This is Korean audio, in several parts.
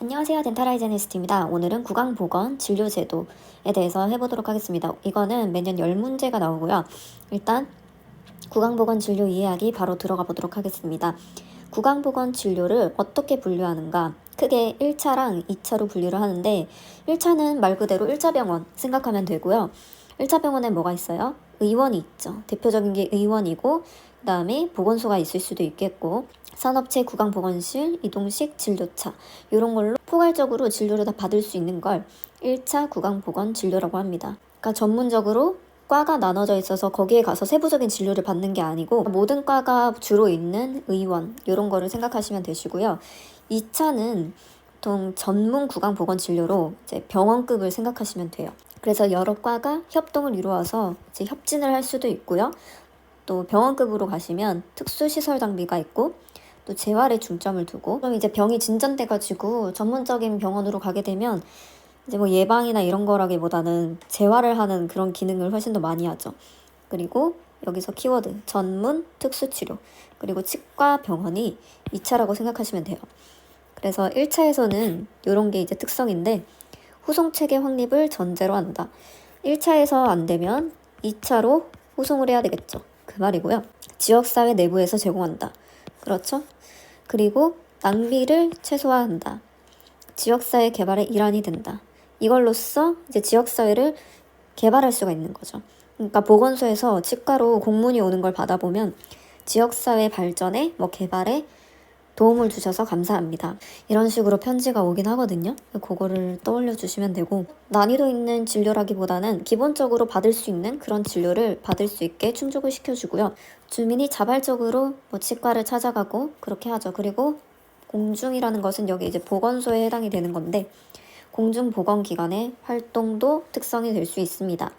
안녕하세요. 덴탈 하이제니스트입니다. 오늘은 구강보건 진료제도에 대해서 해보도록 하겠습니다. 이거는 매년 10문제가 나오고요. 일단 구강보건 진료 이해하기 바로 들어가 보도록 하겠습니다. 구강보건 진료를 어떻게 분류하는가? 크게 1차랑 2차로 분류를 하는데 1차는 말 그대로 1차 병원 생각하면 되고요. 1차 병원에 뭐가 있어요? 의원이 있죠. 대표적인 게 의원이고 그 다음에 보건소가 있을 수도 있겠고 산업체 구강보건실, 이동식 진료차 이런 걸로 포괄적으로 진료를 다 받을 수 있는 걸 1차 구강보건 진료라고 합니다. 그러니까 전문적으로 과가 나눠져 있어서 거기에 가서 세부적인 진료를 받는 게 아니고 모든 과가 주로 있는 의원 이런 거를 생각하시면 되시고요. 2차는 보통 전문 구강보건 진료로 이제 병원급을 생각하시면 돼요. 그래서 여러 과가 협동을 이루어서 이제 협진을 할 수도 있고요. 또 병원급으로 가시면 특수시설 장비가 있고 또 재활에 중점을 두고 그럼 이제 병이 진전돼가지고 전문적인 병원으로 가게 되면 이제 뭐 예방이나 이런 거라기보다는 재활을 하는 그런 기능을 훨씬 더 많이 하죠. 그리고 여기서 키워드 전문 특수치료 그리고 치과 병원이 2차라고 생각하시면 돼요. 그래서 1차에서는 이런 게 이제 특성인데 후송체계 확립을 전제로 한다. 1차에서 안 되면 2차로 후송을 해야 되겠죠. 그 말이고요. 지역사회 내부에서 제공한다. 그렇죠? 그리고 낭비를 최소화한다. 지역사회 개발의 일환이 된다. 이걸로써 이제 지역사회를 개발할 수가 있는 거죠. 그러니까 보건소에서 치과로 공문이 오는 걸 받아보면 지역사회 발전에 개발에 도움을 주셔서 감사합니다. 이런 식으로 편지가 오긴 하거든요. 그거를 떠올려 주시면 되고 난이도 있는 진료라기보다는 기본적으로 받을 수 있는 그런 진료를 받을 수 있게 충족을 시켜주고요. 주민이 자발적으로 치과를 찾아가고 그렇게 하죠. 그리고 공중이라는 것은 여기 이제 보건소에 해당이 되는 건데 공중보건기관의 활동도 특성이 될 수 있습니다.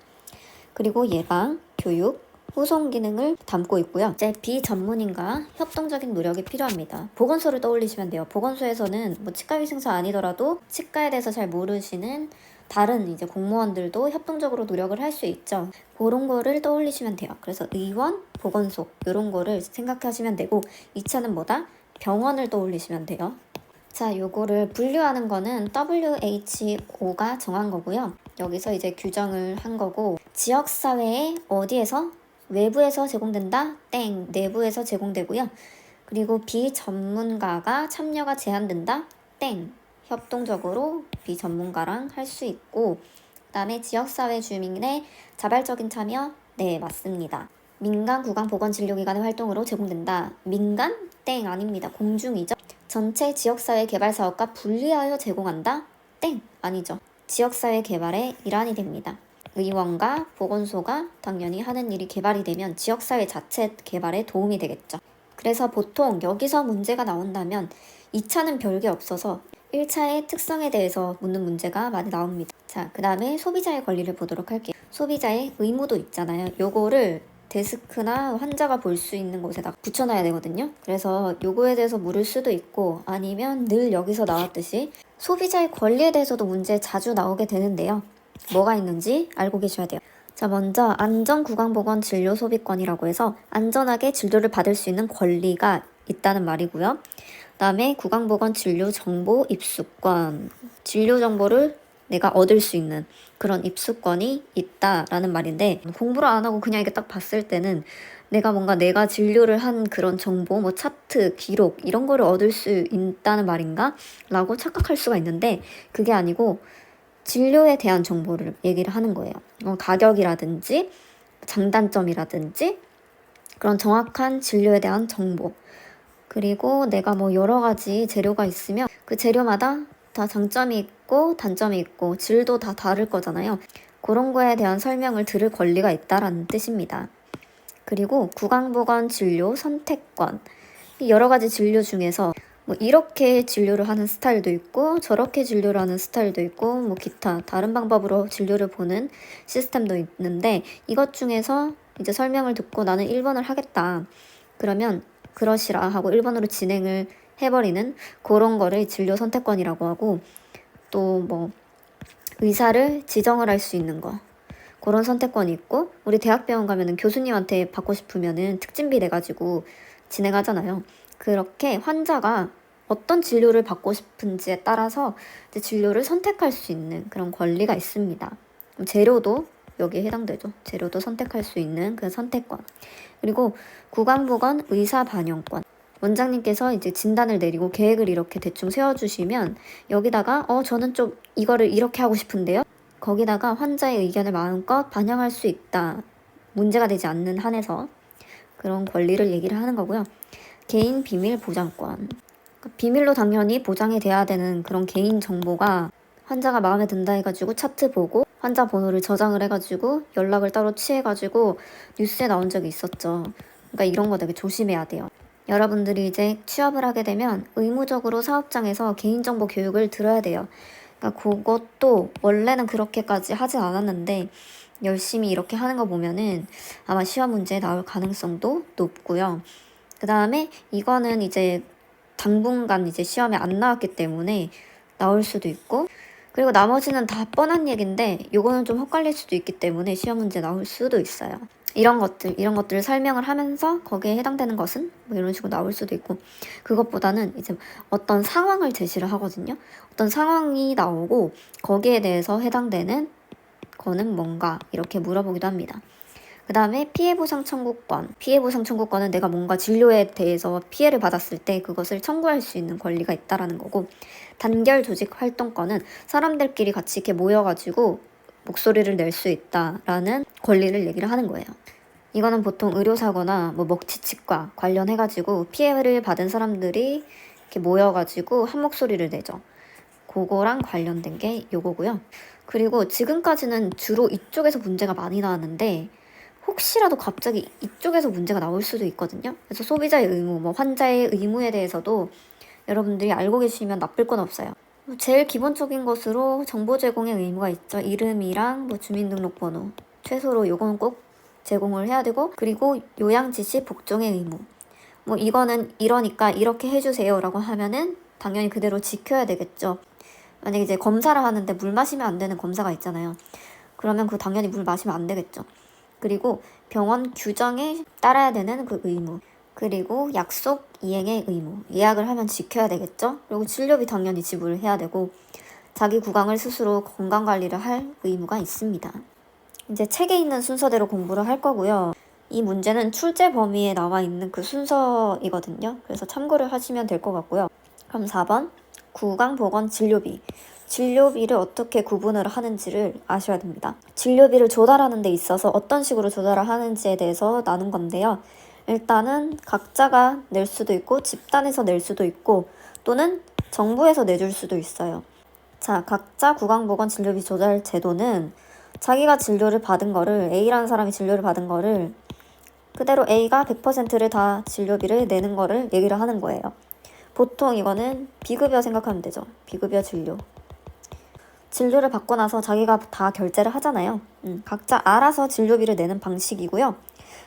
그리고 예방, 교육, 후송 기능을 담고 있고요. 이제 비전문인과 협동적인 노력이 필요합니다. 보건소를 떠올리시면 돼요. 보건소에서는 치과위생사 아니더라도 치과에 대해서 잘 모르시는 다른 이제 공무원들도 협동적으로 노력을 할 수 있죠. 그런 거를 떠올리시면 돼요. 그래서 의원, 보건소 이런 거를 생각하시면 되고 2차는 뭐다? 병원을 떠올리시면 돼요. 자, 요거를 분류하는 거는 WHO가 정한 거고요. 여기서 이제 규정을 한 거고 지역사회에 어디에서? 외부에서 제공된다? 땡. 내부에서 제공되고요. 그리고 비전문가가 참여가 제한된다? 땡. 협동적으로 비전문가랑 할 수 있고 그 다음에 지역사회 주민의 자발적인 참여? 네, 맞습니다. 민간 구강보건진료기관의 활동으로 제공된다. 민간? 땡. 아닙니다. 공중이죠. 전체 지역사회 개발 사업과 분리하여 제공한다? 땡! 아니죠. 지역사회 개발의 일환이 됩니다. 의원과 보건소가 당연히 하는 일이 개발이 되면 지역사회 자체 개발에 도움이 되겠죠. 그래서 보통 여기서 문제가 나온다면 2차는 별게 없어서 1차의 특성에 대해서 묻는 문제가 많이 나옵니다. 자, 그 다음에 소비자의 권리를 보도록 할게요. 소비자의 의무도 있잖아요. 요거를 데스크나 환자가 볼 수 있는 곳에다 붙여놔야 되거든요. 그래서 요거에 대해서 물을 수도 있고 아니면 늘 여기서 나왔듯이 소비자의 권리에 대해서도 문제 자주 나오게 되는데요. 뭐가 있는지 알고 계셔야 돼요. 자, 먼저 안전구강보건 진료 소비권이라고 해서 안전하게 진료를 받을 수 있는 권리가 있다는 말이고요. 그 다음에 구강보건 진료 정보 입수권, 진료 정보를 내가 얻을 수 있는 그런 입수권이 있다라는 말인데 공부를 안 하고 그냥 이게 딱 봤을 때는 내가 진료를 한 그런 정보, 차트, 기록 이런 거를 얻을 수 있다는 말인가? 라고 착각할 수가 있는데 그게 아니고 진료에 대한 정보를 얘기를 하는 거예요. 가격이라든지 장단점이라든지 그런 정확한 진료에 대한 정보 그리고 내가 여러 가지 재료가 있으면 그 재료마다 다 장점이 있고 단점이 있고 질도 다 다를 거잖아요. 그런 거에 대한 설명을 들을 권리가 있다라는 뜻입니다. 그리고 구강보건 진료 선택권. 여러 가지 진료 중에서 이렇게 진료를 하는 스타일도 있고 저렇게 진료를 하는 스타일도 있고 기타 다른 방법으로 진료를 보는 시스템도 있는데 이것 중에서 이제 설명을 듣고 나는 1번을 하겠다. 그러면 그러시라 하고 1번으로 진행을 해버리는 그런 거를 진료 선택권이라고 하고 또 의사를 지정을 할 수 있는 거 그런 선택권이 있고 우리 대학병원 가면은 교수님한테 받고 싶으면은 특진비 내가지고 진행하잖아요. 그렇게 환자가 어떤 진료를 받고 싶은지에 따라서 이제 진료를 선택할 수 있는 그런 권리가 있습니다. 재료도 여기에 해당되죠. 재료도 선택할 수 있는 그 선택권. 그리고 구강보건 의사 반영권. 원장님께서 이제 진단을 내리고 계획을 이렇게 대충 세워주시면 여기다가 저는 좀 이거를 이렇게 하고 싶은데요. 거기다가 환자의 의견을 마음껏 반영할 수 있다. 문제가 되지 않는 한에서 그런 권리를 얘기를 하는 거고요. 개인 비밀 보장권. 비밀로 당연히 보장이 돼야 되는 그런 개인 정보가 환자가 마음에 든다 해가지고 차트 보고 환자 번호를 저장을 해가지고 연락을 따로 취해가지고 뉴스에 나온 적이 있었죠. 그러니까 이런 거 되게 조심해야 돼요. 여러분들이 이제 취업을 하게 되면 의무적으로 사업장에서 개인정보 교육을 들어야 돼요. 그러니까 그것도 원래는 그렇게까지 하진 않았는데 열심히 이렇게 하는 거 보면은 아마 시험 문제에 나올 가능성도 높고요. 그 다음에 이거는 이제 당분간 이제 시험에 안 나왔기 때문에 나올 수도 있고, 그리고 나머지는 다 뻔한 얘기인데 요거는 좀 헛갈릴 수도 있기 때문에 시험 문제 나올 수도 있어요. 이런 것들을 설명을 하면서 거기에 해당되는 것은 뭐 이런 식으로 나올 수도 있고, 그것보다는 이제 어떤 상황을 제시를 하거든요. 어떤 상황이 나오고 거기에 대해서 해당되는 거는 뭔가 이렇게 물어보기도 합니다. 그 다음에 피해보상 청구권. 피해보상 청구권은 내가 뭔가 진료에 대해서 피해를 받았을 때 그것을 청구할 수 있는 권리가 있다라는 거고, 단결 조직 활동권은 사람들끼리 같이 이렇게 모여가지고 목소리를 낼 수 있다라는 권리를 얘기를 하는 거예요. 이거는 보통 의료사고나 뭐 먹튀치과 관련해가지고 피해를 받은 사람들이 이렇게 모여가지고 한 목소리를 내죠. 그거랑 관련된 게 요거고요. 그리고 지금까지는 주로 이쪽에서 문제가 많이 나왔는데 혹시라도 갑자기 이쪽에서 문제가 나올 수도 있거든요. 그래서 소비자의 의무, 뭐 환자의 의무에 대해서도 여러분들이 알고 계시면 나쁠 건 없어요. 제일 기본적인 것으로 정보 제공의 의무가 있죠. 이름이랑 뭐 주민등록번호. 최소로 요건 꼭 제공을 해야 되고, 그리고 요양지시 복종의 의무. 뭐 이거는 이러니까 이렇게 해주세요 라고 하면은 당연히 그대로 지켜야 되겠죠. 만약에 이제 검사를 하는데 물 마시면 안 되는 검사가 있잖아요. 그러면 그 당연히 물 마시면 안 되겠죠. 그리고 병원 규정에 따라야 되는 그 의무. 그리고 약속 이행의 의무. 예약을 하면 지켜야 되겠죠. 그리고 진료비 당연히 지불을 해야 되고, 자기 구강을 스스로 건강관리를 할 의무가 있습니다. 이제 책에 있는 순서대로 공부를 할 거고요. 이 문제는 출제 범위에 나와 있는 그 순서이거든요. 그래서 참고를 하시면 될 것 같고요. 그럼 4번. 구강보건 진료비. 진료비를 어떻게 구분을 하는지를 아셔야 됩니다. 진료비를 조달하는 데 있어서 어떤 식으로 조달을 하는지에 대해서 나눈 건데요. 일단은 각자가 낼 수도 있고 집단에서 낼 수도 있고 또는 정부에서 내줄 수도 있어요. 자, 각자 구강보건 진료비 조달 제도는 자기가 진료를 받은 거를, A라는 사람이 진료를 받은 거를 그대로 A가 100%를 다 진료비를 내는 거를 얘기를 하는 거예요. 보통 이거는 비급여 생각하면 되죠. 비급여 진료. 진료를 받고 나서 자기가 다 결제를 하잖아요. 각자 알아서 진료비를 내는 방식이고요.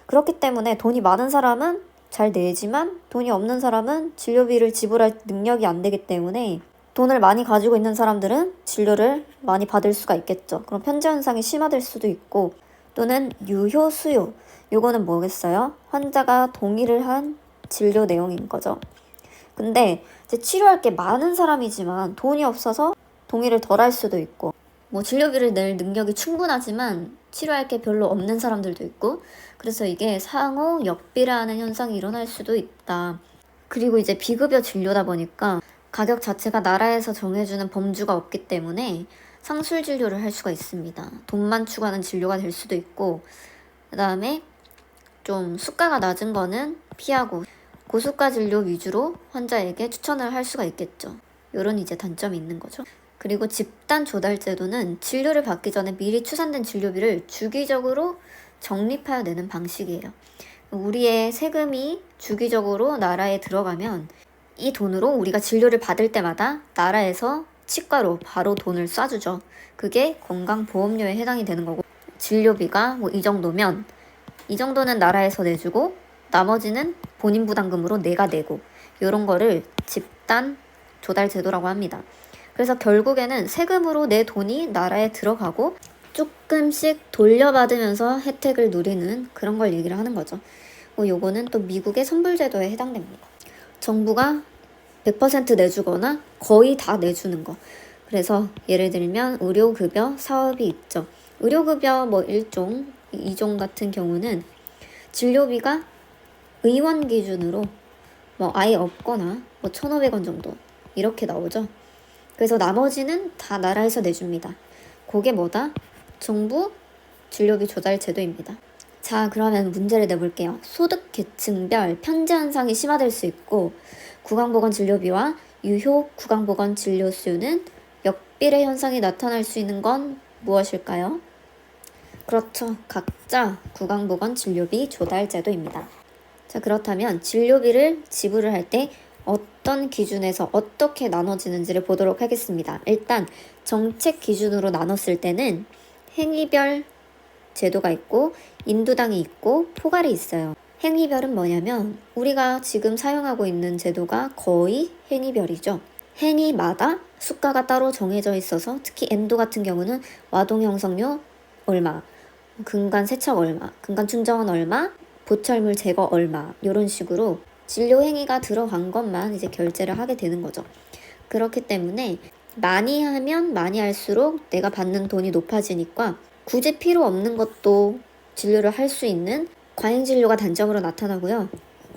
그렇기 때문에 돈이 많은 사람은 잘 내지만 돈이 없는 사람은 진료비를 지불할 능력이 안 되기 때문에 돈을 많이 가지고 있는 사람들은 진료를 많이 받을 수가 있겠죠. 그럼 편제 현상이 심화될 수도 있고, 또는 유효 수요. 요거는 뭐겠어요? 환자가 동의를 한 진료 내용인 거죠. 근데 이제 치료할 게 많은 사람이지만 돈이 없어서 동의를 덜 할 수도 있고, 뭐 진료비를 낼 능력이 충분하지만 치료할 게 별로 없는 사람들도 있고, 그래서 이게 상호 역비례하는 현상이 일어날 수도 있다. 그리고 이제 비급여 진료다 보니까 가격 자체가 나라에서 정해주는 범주가 없기 때문에 상술 진료를 할 수가 있습니다. 돈만 추구하는 진료가 될 수도 있고, 그 다음에 좀 수가가 낮은 거는 피하고 고수가 진료 위주로 환자에게 추천을 할 수가 있겠죠. 이런 이제 단점이 있는 거죠. 그리고 집단 조달 제도는 진료를 받기 전에 미리 추산된 진료비를 주기적으로 적립하여 내는 방식이에요. 우리의 세금이 주기적으로 나라에 들어가면 이 돈으로 우리가 진료를 받을 때마다 나라에서 치과로 바로 돈을 쏴주죠. 그게 건강보험료에 해당이 되는 거고, 진료비가 뭐 이 정도면 이 정도는 나라에서 내주고 나머지는 본인 부담금으로 내가 내고, 이런 거를 집단 조달 제도라고 합니다. 그래서 결국에는 세금으로 내 돈이 나라에 들어가고 조금씩 돌려받으면서 혜택을 누리는 그런 걸 얘기를 하는 거죠. 요거는 또 미국의 선불제도에 해당됩니다. 정부가 100% 내주거나 거의 다 내주는 거. 그래서 예를 들면 의료급여 사업이 있죠. 의료급여 뭐 1종, 2종 같은 경우는 진료비가 의원 기준으로 뭐 아예 없거나 뭐 1,500원 정도 이렇게 나오죠. 그래서 나머지는 다 나라에서 내줍니다. 그게 뭐다? 정부 진료비 조달 제도입니다. 자, 그러면 문제를 내볼게요. 소득 계층별 편제 현상이 심화될 수 있고 구강보건 진료비와 유효 구강보건 진료 수요는 역비례 현상이 나타날 수 있는 건 무엇일까요? 그렇죠. 각자 구강보건 진료비 조달 제도입니다. 자, 그렇다면 진료비를 지불을 할 때 어떤 기준에서 어떻게 나눠지는지를 보도록 하겠습니다. 일단 정책 기준으로 나눴을 때는 행위별 제도가 있고 인두당이 있고 포괄이 있어요. 행위별은 뭐냐면 우리가 지금 사용하고 있는 제도가 거의 행위별이죠. 행위마다 수가가 따로 정해져 있어서 특히 엔도 같은 경우는 와동 형성료 얼마, 근간 세척 얼마, 근간 충정은 얼마, 보철물 제거 얼마 이런 식으로 진료 행위가 들어간 것만 이제 결제를 하게 되는 거죠. 그렇기 때문에 많이 하면 많이 할수록 내가 받는 돈이 높아지니까 굳이 필요 없는 것도 진료를 할 수 있는 과잉진료가 단점으로 나타나고요.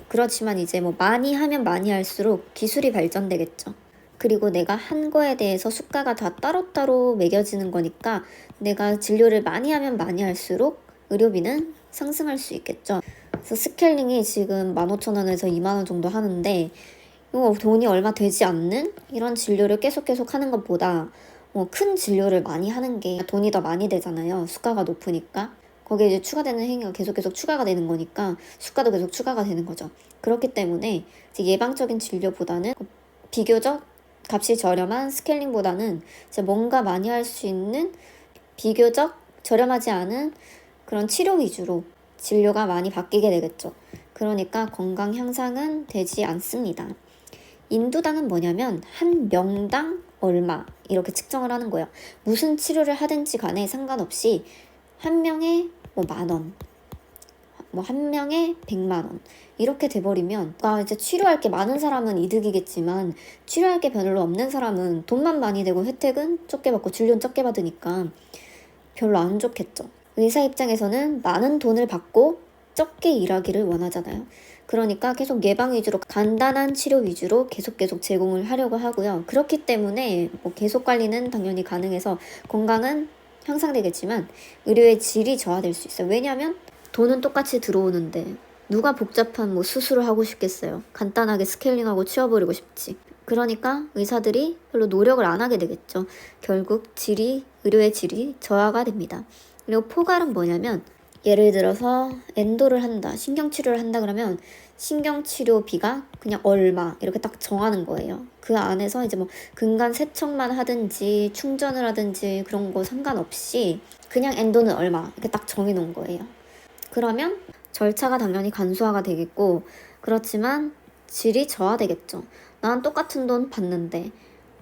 그렇지만 이제 뭐 많이 하면 많이 할수록 기술이 발전되겠죠. 그리고 내가 한 거에 대해서 수가가 다 따로따로 매겨지는 거니까 내가 진료를 많이 하면 많이 할수록 의료비는 상승할 수 있겠죠. 그래서 스케일링이 지금 15,000원에서 20,000원 정도 하는데 이거 돈이 얼마 되지 않는 이런 진료를 계속 하는 것보다 큰 진료를 많이 하는 게 돈이 더 많이 되잖아요. 수가가 높으니까. 거기에 이제 추가되는 행위가 계속 추가가 되는 거니까 수가도 계속 추가가 되는 거죠. 그렇기 때문에 이제 예방적인 진료보다는 비교적 값이 저렴한 스케일링보다는 이제 뭔가 많이 할 수 있는 비교적 저렴하지 않은 그런 치료 위주로 진료가 많이 바뀌게 되겠죠. 그러니까 건강 향상은 되지 않습니다. 인두당은 뭐냐면 한 명당 얼마 이렇게 측정을 하는 거예요. 무슨 치료를 하든지 간에 상관없이 한 명에 뭐 10,000원, 뭐 한 명에 100,000원 이렇게 돼버리면 이제 치료할 게 많은 사람은 이득이겠지만 치료할 게 별로 없는 사람은 돈만 많이 내고 혜택은 적게 받고 진료는 적게 받으니까 별로 안 좋겠죠. 의사 입장에서는 많은 돈을 받고 적게 일하기를 원하잖아요. 그러니까 계속 예방 위주로 간단한 치료 위주로 계속 제공을 하려고 하고요. 그렇기 때문에 뭐 계속 관리는 당연히 가능해서 건강은 향상되겠지만 의료의 질이 저하될 수 있어요. 왜냐하면 돈은 똑같이 들어오는데 누가 복잡한 뭐 수술을 하고 싶겠어요. 간단하게 스케일링하고 치워버리고 싶지. 그러니까 의사들이 별로 노력을 안 하게 되겠죠. 결국 의료의 질이 저하가 됩니다. 그리고 포괄은 뭐냐면 예를 들어서 엔도를 한다, 신경치료를 한다 그러면 신경치료비가 그냥 얼마 이렇게 딱 정하는 거예요. 그 안에서 이제 뭐 근간 세척만 하든지 충전을 하든지 그런 거 상관없이 그냥 엔도는 얼마 이렇게 딱 정해놓은 거예요. 그러면 절차가 당연히 간소화가 되겠고 그렇지만 질이 저하되겠죠. 난 똑같은 돈 받는데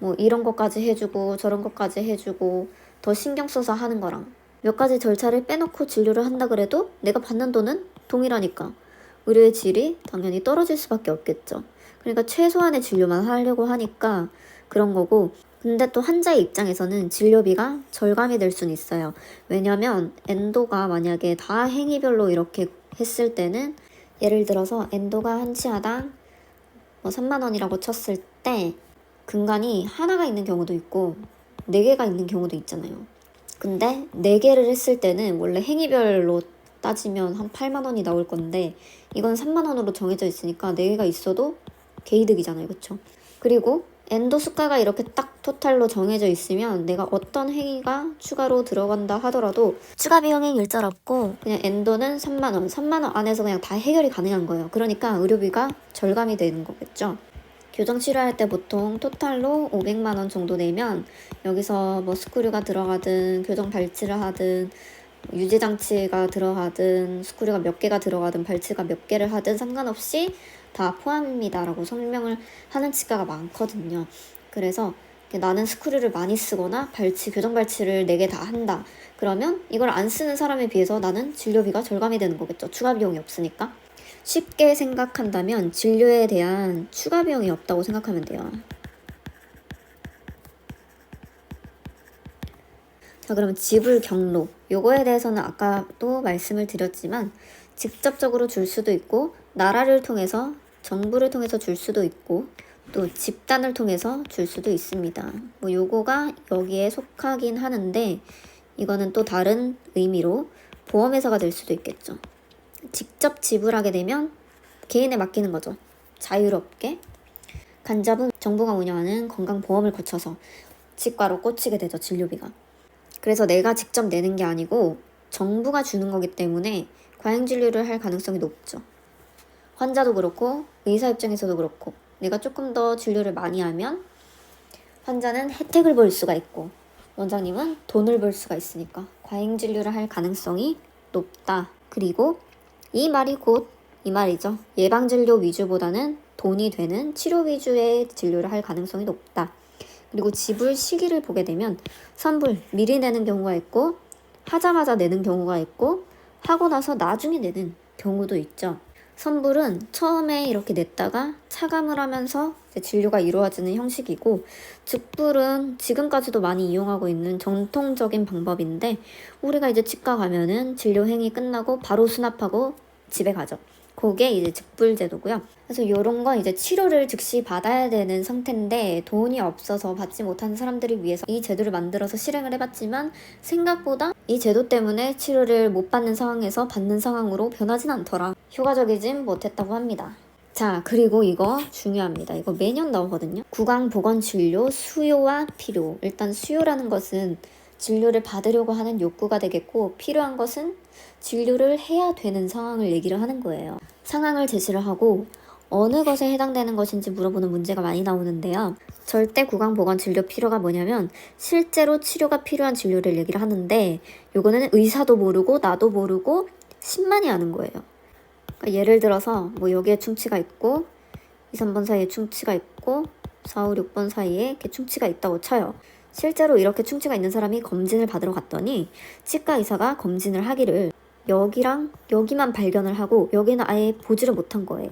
뭐 이런 것까지 해주고 저런 것까지 해주고 더 신경 써서 하는 거랑 몇 가지 절차를 빼놓고 진료를 한다 그래도 내가 받는 돈은 동일하니까 의료의 질이 당연히 떨어질 수밖에 없겠죠. 그러니까 최소한의 진료만 하려고 하니까 그런 거고 근데 또 환자의 입장에서는 진료비가 절감이 될 수는 있어요. 왜냐면 엔도가 만약에 다 행위별로 이렇게 했을 때는 예를 들어서 엔도가 한 치아당 뭐 30,000원이라고 쳤을 때 근간이 하나가 있는 경우도 있고 4개가 있는 경우도 있잖아요. 근데 4개를 했을 때는 원래 행위별로 따지면 한 80,000원이 나올 건데 이건 30,000원으로 정해져 있으니까 4개가 있어도 개이득이잖아요. 그쵸? 그리고 엔도 수가가 이렇게 딱 토탈로 정해져 있으면 내가 어떤 행위가 추가로 들어간다 하더라도 추가 비용이 일절 없고 그냥 엔도는 30,000원, 30,000원 안에서 그냥 다 해결이 가능한 거예요. 그러니까 의료비가 절감이 되는 거겠죠. 교정 치료할 때 보통 토탈로 500,000원 정도 내면 여기서 뭐 스크류가 들어가든 교정 발치를 하든 유지장치가 들어가든 스크류가 몇 개가 들어가든 발치가 몇 개를 하든 상관없이 다 포함입니다 라고 설명을 하는 치과가 많거든요. 그래서 나는 스크류를 많이 쓰거나 교정 발치를 4개 다 한다. 그러면 이걸 안 쓰는 사람에 비해서 나는 진료비가 절감이 되는 거겠죠. 추가 비용이 없으니까. 쉽게 생각한다면 진료에 대한 추가 비용이 없다고 생각하면 돼요. 자, 그러면 지불 경로. 요거에 대해서는 아까도 말씀을 드렸지만 직접적으로 줄 수도 있고 나라를 통해서 정부를 통해서 줄 수도 있고 또 집단을 통해서 줄 수도 있습니다. 뭐 요거가 여기에 속하긴 하는데 이거는 또 다른 의미로 보험회사가 될 수도 있겠죠. 직접 지불하게 되면 개인에 맡기는 거죠. 자유롭게. 간잡은 정부가 운영하는 건강보험을 거쳐서 치과로 꽂히게 되죠. 진료비가. 그래서 내가 직접 내는 게 아니고 정부가 주는 거기 때문에 과잉진료를 할 가능성이 높죠. 환자도 그렇고 의사 입장에서도 그렇고 내가 조금 더 진료를 많이 하면 환자는 혜택을 볼 수가 있고 원장님은 돈을 벌 수가 있으니까 과잉진료를 할 가능성이 높다. 그리고 이 말이 곧 이 말이죠. 예방진료 위주보다는 돈이 되는 치료 위주의 진료를 할 가능성이 높다. 그리고 지불 시기를 보게 되면 선불 미리 내는 경우가 있고 하자마자 내는 경우가 있고 하고 나서 나중에 내는 경우도 있죠. 선불은 처음에 이렇게 냈다가 차감을 하면서 이제 진료가 이루어지는 형식이고 즉불은 지금까지도 많이 이용하고 있는 전통적인 방법인데 우리가 이제 치과 가면은 진료 행위 끝나고 바로 수납하고 집에 가죠. 그게 이제 즉불 제도고요. 그래서 이런 건 이제 치료를 즉시 받아야 되는 상태인데 돈이 없어서 받지 못하는 사람들을 위해서 이 제도를 만들어서 실행을 해봤지만 생각보다 이 제도 때문에 치료를 못 받는 상황에서 받는 상황으로 변하진 않더라. 효과적이진 못했다고 합니다. 자, 그리고 이거 중요합니다. 이거 매년 나오거든요. 구강보건진료 수요와 필요. 일단 수요라는 것은 진료를 받으려고 하는 욕구가 되겠고 필요한 것은 진료를 해야 되는 상황을 얘기를 하는 거예요. 상황을 제시를 하고 어느 것에 해당되는 것인지 물어보는 문제가 많이 나오는데요. 절대 구강보건 진료 필요가 뭐냐면 실제로 치료가 필요한 진료를 얘기를 하는데 요거는 의사도 모르고 나도 모르고 신만이 아는 거예요. 그러니까 예를 들어서 뭐 여기에 충치가 있고 2, 3번 사이에 충치가 있고 4, 5, 6번 사이에 이렇게 충치가 있다고 쳐요. 실제로 이렇게 충치가 있는 사람이 검진을 받으러 갔더니 치과 의사가 검진을 하기를 여기랑 여기만 발견을 하고 여기는 아예 보지를 못한 거예요.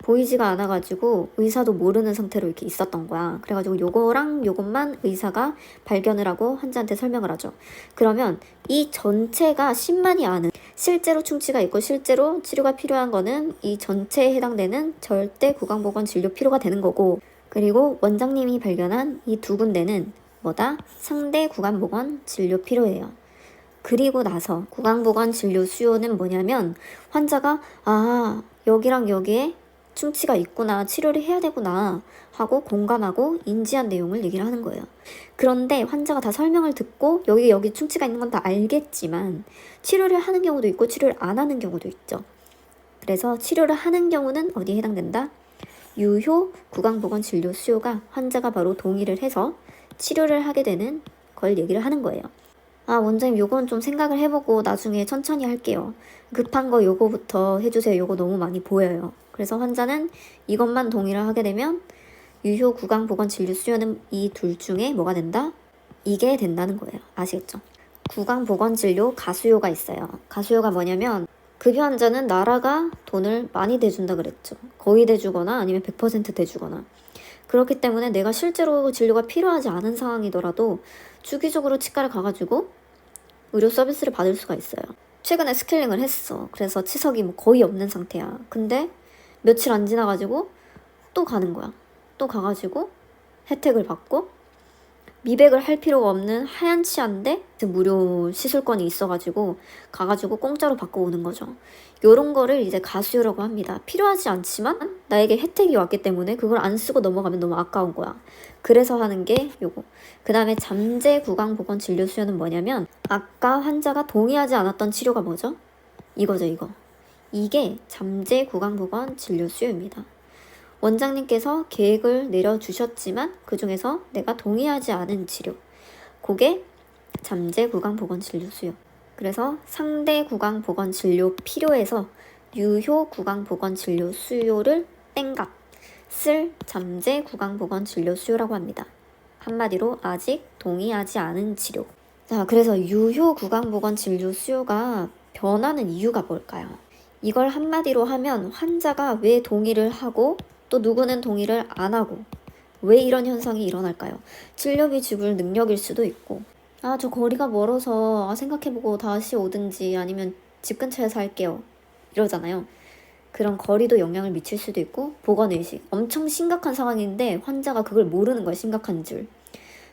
보이지가 않아가지고 의사도 모르는 상태로 이렇게 있었던 거야. 그래가지고 요거랑 요것만 의사가 발견을 하고 환자한테 설명을 하죠. 그러면 이 전체가 신만이 아는 실제로 충치가 있고 실제로 치료가 필요한 거는 이 전체에 해당되는 절대 구강보건 진료 필요가 되는 거고 그리고 원장님이 발견한 이 두 군데는 뭐다? 상대 구강보건 진료 필요해요. 그리고 나서 구강보건 진료 수요는 뭐냐면 환자가 여기랑 여기에 충치가 있구나, 치료를 해야 되구나 하고 공감하고 인지한 내용을 얘기를 하는 거예요. 그런데 환자가 다 설명을 듣고 여기 충치가 있는 건 다 알겠지만 치료를 하는 경우도 있고 치료를 안 하는 경우도 있죠. 그래서 치료를 하는 경우는 어디에 해당된다? 유효 구강보건 진료 수요가 환자가 바로 동의를 해서 치료를 하게 되는 걸 얘기를 하는 거예요. 원장님 요건 좀 생각을 해보고 나중에 천천히 할게요. 급한 거 요거부터 해주세요. 요거 너무 많이 보여요. 그래서 환자는 이것만 동의를 하게 되면 유효 구강보건 진료 수요는 이 둘 중에 뭐가 된다? 이게 된다는 거예요. 아시겠죠? 구강보건 진료 가수요가 있어요. 가수요가 뭐냐면 급여 환자는 나라가 돈을 많이 대준다 그랬죠. 거의 대주거나 아니면 100% 대주거나. 그렇기 때문에 내가 실제로 진료가 필요하지 않은 상황이더라도 주기적으로 치과를 가가지고 의료 서비스를 받을 수가 있어요. 최근에 스케일링을 했어. 그래서 치석이 뭐 거의 없는 상태야. 근데 며칠 안 지나가지고 또 가는 거야. 또 가가지고 혜택을 받고 미백을 할 필요가 없는 하얀 치아인데 무료 시술권이 있어가지고 가가지고 공짜로 받고 오는 거죠. 요런 거를 이제 가수요라고 합니다. 필요하지 않지만 나에게 혜택이 왔기 때문에 그걸 안 쓰고 넘어가면 너무 아까운 거야. 그래서 하는 게 요거. 그 다음에 잠재 구강보건 진료 수요는 뭐냐면 아까 환자가 동의하지 않았던 치료가 뭐죠? 이거죠, 이거. 이게 잠재 구강보건 진료 수요입니다. 원장님께서 계획을 내려주셨지만 그 중에서 내가 동의하지 않은 치료, 그게 잠재 구강보건 진료 수요. 그래서 상대 구강보건 진료 필요에서 유효 구강보건 진료 수요를 땡각 쓸 잠재 구강보건 진료 수요라고 합니다. 한마디로 아직 동의하지 않은 치료. 자, 그래서 유효 구강보건 진료 수요가 변하는 이유가 뭘까요? 이걸 한마디로 하면 환자가 왜 동의를 하고 또 누구는 동의를 안 하고 왜 이런 현상이 일어날까요? 진료비 지불 능력일 수도 있고 저 거리가 멀어서 생각해보고 다시 오든지 아니면 집 근처에 살게요 이러잖아요. 그런 거리도 영향을 미칠 수도 있고 보건의식 엄청 심각한 상황인데 환자가 그걸 모르는 거야. 심각한 줄.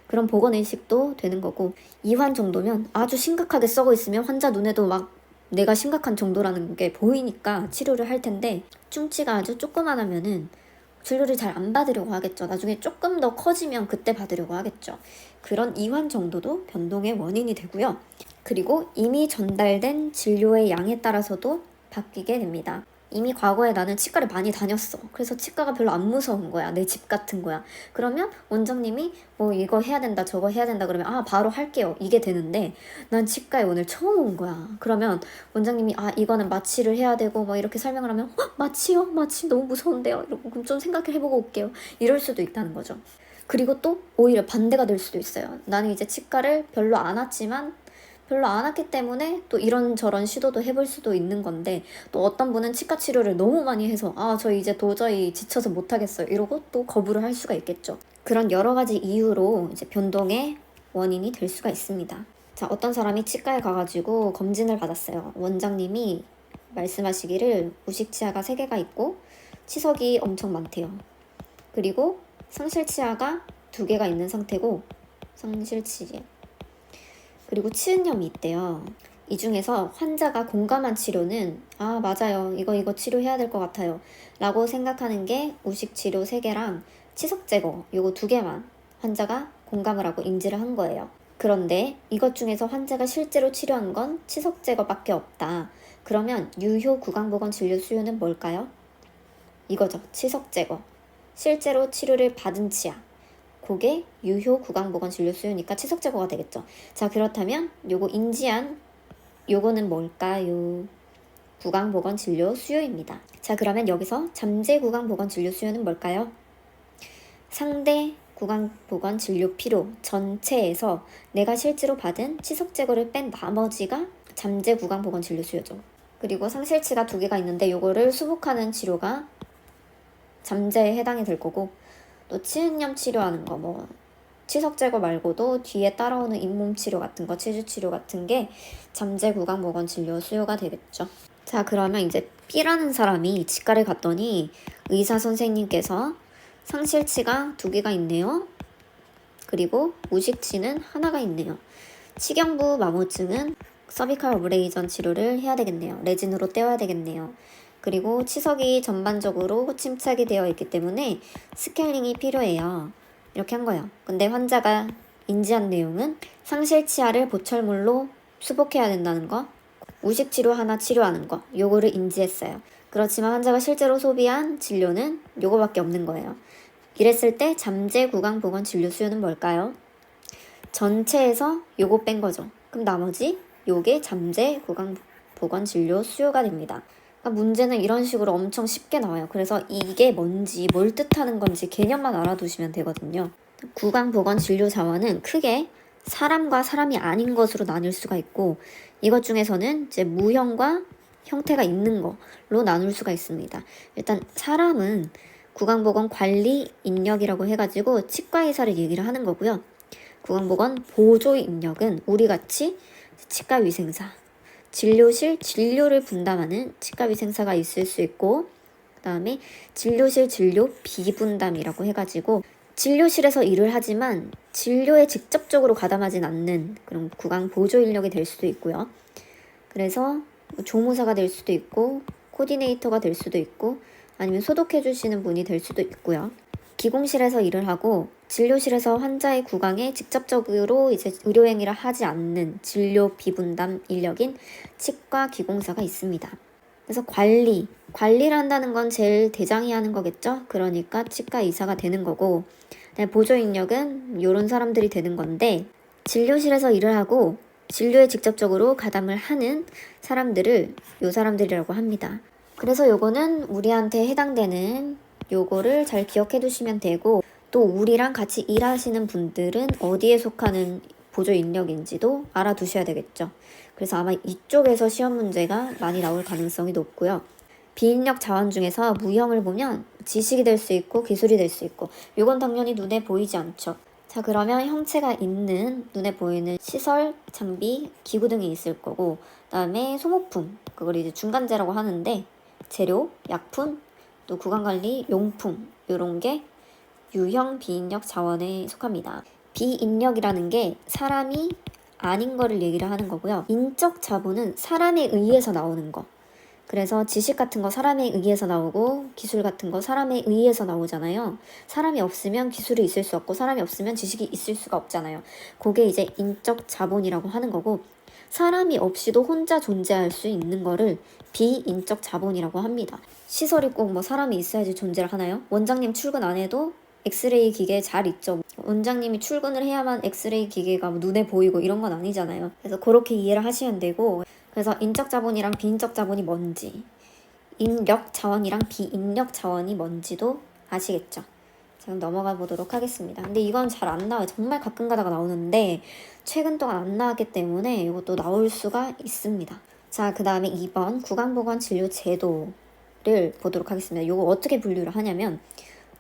그런 보건의식도 되는 거고 이환 정도면 아주 심각하게 썩어 있으면 환자 눈에도 막 내가 심각한 정도라는 게 보이니까 치료를 할 텐데 충치가 아주 조그만하면은 진료를 잘 안 받으려고 하겠죠. 나중에 조금 더 커지면 그때 받으려고 하겠죠. 그런 이환 정도도 변동의 원인이 되고요. 그리고 이미 전달된 진료의 양에 따라서도 바뀌게 됩니다. 이미 과거에 나는 치과를 많이 다녔어. 그래서 치과가 별로 안 무서운 거야. 내 집 같은 거야. 그러면 원장님이 뭐 이거 해야 된다 저거 해야 된다 그러면 바로 할게요. 이게 되는데 난 치과에 오늘 처음 온 거야. 그러면 원장님이 이거는 마취를 해야 되고 뭐 이렇게 설명을 하면 마취요? 마취 너무 무서운데요. 이러고 그럼 좀 생각을 해보고 올게요. 이럴 수도 있다는 거죠. 그리고 또 오히려 반대가 될 수도 있어요. 나는 이제 치과를 별로 안 왔지만 별로 안 왔기 때문에 또 이런저런 시도도 해볼 수도 있는 건데 또 어떤 분은 치과 치료를 너무 많이 해서 저 이제 도저히 지쳐서 못하겠어요 이러고 또 거부를 할 수가 있겠죠. 그런 여러 가지 이유로 이제 변동의 원인이 될 수가 있습니다. 자, 어떤 사람이 치과에 가가지고 검진을 받았어요. 원장님이 말씀하시기를 우식치아가 3개가 있고 치석이 엄청 많대요. 그리고 상실치아가 2개가 있는 상태고 상실치아 그리고 치은염이 있대요. 이 중에서 환자가 공감한 치료는 맞아요. 이거 치료해야 될 것 같아요. 라고 생각하는 게 우식치료 3개랑 치석 제거 요거 2개만 환자가 공감을 하고 인지를 한 거예요. 그런데 이것 중에서 환자가 실제로 치료한 건 치석 제거밖에 없다. 그러면 유효 구강보건 진료 수요는 뭘까요? 이거죠. 치석 제거. 실제로 치료를 받은 치아. 그게 유효 구강보건 진료 수요니까 치석 제거가 되겠죠. 자, 그렇다면 요거 인지한 요거는 뭘까요? 구강보건 진료 수요입니다. 자, 그러면 여기서 잠재 구강보건 진료 수요는 뭘까요? 상대 구강보건 진료 필요 전체에서 내가 실제로 받은 치석 제거를 뺀 나머지가 잠재 구강보건 진료 수요죠. 그리고 상실치가 2개가 있는데 요거를 수복하는 치료가 잠재에 해당이 될 거고 또 치은염 치료하는 거 치석 제거 말고도 뒤에 따라오는 잇몸 치료 같은 거 치주 치료 같은 게 잠재 구강보건 진료 수요가 되겠죠. 자, 그러면 이제 B라는 사람이 치과를 갔더니 의사 선생님께서 상실치가 2개가 있네요. 그리고 우식치는 1가 있네요. 치경부 마모증은 서비칼 어브레이전 치료를 해야 되겠네요. 레진으로 떼어야 되겠네요. 그리고 치석이 전반적으로 침착이 되어 있기 때문에 스케일링이 필요해요. 이렇게 한 거예요. 근데 환자가 인지한 내용은 상실치아를 보철물로 수복해야 된다는 거, 우식치료 하나 치료하는 거, 요거를 인지했어요. 그렇지만 환자가 실제로 소비한 진료는 요거밖에 없는 거예요. 이랬을 때 잠재 구강보건 진료 수요는 뭘까요? 전체에서 요거 뺀 거죠. 그럼 나머지 요게 잠재 구강보건 진료 수요가 됩니다. 그러니까 문제는 이런 식으로 엄청 쉽게 나와요. 그래서 이게 뭔지 뭘 뜻하는 건지 개념만 알아두시면 되거든요. 구강보건 진료 자원은 크게 사람과 사람이 아닌 것으로 나눌 수가 있고 이것 중에서는 이제 무형과 형태가 있는 걸로 나눌 수가 있습니다. 일단 사람은 구강보건 관리 인력이라고 해가지고 치과의사를 얘기를 하는 거고요. 구강보건 보조 인력은 우리같이 치과위생사, 진료실 진료를 분담하는 치과위생사가 있을 수 있고 그 다음에 진료실 진료 비분담이라고 해가지고 진료실에서 일을 하지만 진료에 직접적으로 가담하진 않는 그런 구강 보조 인력이 될 수도 있고요. 그래서 조무사가 될 수도 있고 코디네이터가 될 수도 있고 아니면 소독해 주시는 분이 될 수도 있고요. 기공실에서 일을 하고 진료실에서 환자의 구강에 직접적으로 이제 의료행위를 하지 않는 진료 비분담 인력인 치과 기공사가 있습니다. 그래서 관리를 한다는 건 제일 대장이 하는 거겠죠. 그러니까 치과 의사가 되는 거고 보조 인력은 이런 사람들이 되는 건데 진료실에서 일을 하고 진료에 직접적으로 가담을 하는 사람들을 요 사람들이라고 합니다. 그래서 요거는 우리한테 해당되는 요거를 잘 기억해 두시면 되고 또 우리랑 같이 일하시는 분들은 어디에 속하는 보조 인력인지도 알아두셔야 되겠죠. 그래서 아마 이쪽에서 시험 문제가 많이 나올 가능성이 높고요. 비인력 자원 중에서 무형을 보면 지식이 될 수 있고 기술이 될 수 있고, 이건 당연히 눈에 보이지 않죠. 자, 그러면 형체가 있는 눈에 보이는 시설, 장비, 기구 등이 있을 거고, 그다음에 소모품, 그걸 이제 중간재라고 하는데, 재료, 약품, 또 구강관리 용품, 이런 게 유형 비인력 자원에 속합니다. 비인력이라는 게 사람이 아닌 거를 얘기를 하는 거고요. 인적 자본은 사람에 의해서 나오는 거. 그래서 지식 같은 거 사람에 의해서 나오고, 기술 같은 거 사람에 의해서 나오잖아요. 사람이 없으면 기술이 있을 수 없고, 사람이 없으면 지식이 있을 수가 없잖아요. 그게 이제 인적 자본이라고 하는 거고, 사람이 없이도 혼자 존재할 수 있는 거를 비인적 자본이라고 합니다. 시설이 꼭 뭐 사람이 있어야지 존재를 하나요? 원장님 출근 안 해도 엑스레이 기계 잘 있죠. 원장님이 출근을 해야만 엑스레이 기계가 눈에 보이고 이런 건 아니잖아요. 그래서 그렇게 이해를 하시면 되고, 그래서 인적 자본이랑 비인적 자본이 뭔지, 인력 자원이랑 비인력 자원이 뭔지도 아시겠죠? 지금 넘어가 보도록 하겠습니다. 근데 이건 잘 안 나와요. 정말 가끔 가다가 나오는데 최근 동안 안 나왔기 때문에 이것도 나올 수가 있습니다. 자, 그 다음에 2번 구강보건 진료 제도를 보도록 하겠습니다. 이거 어떻게 분류를 하냐면,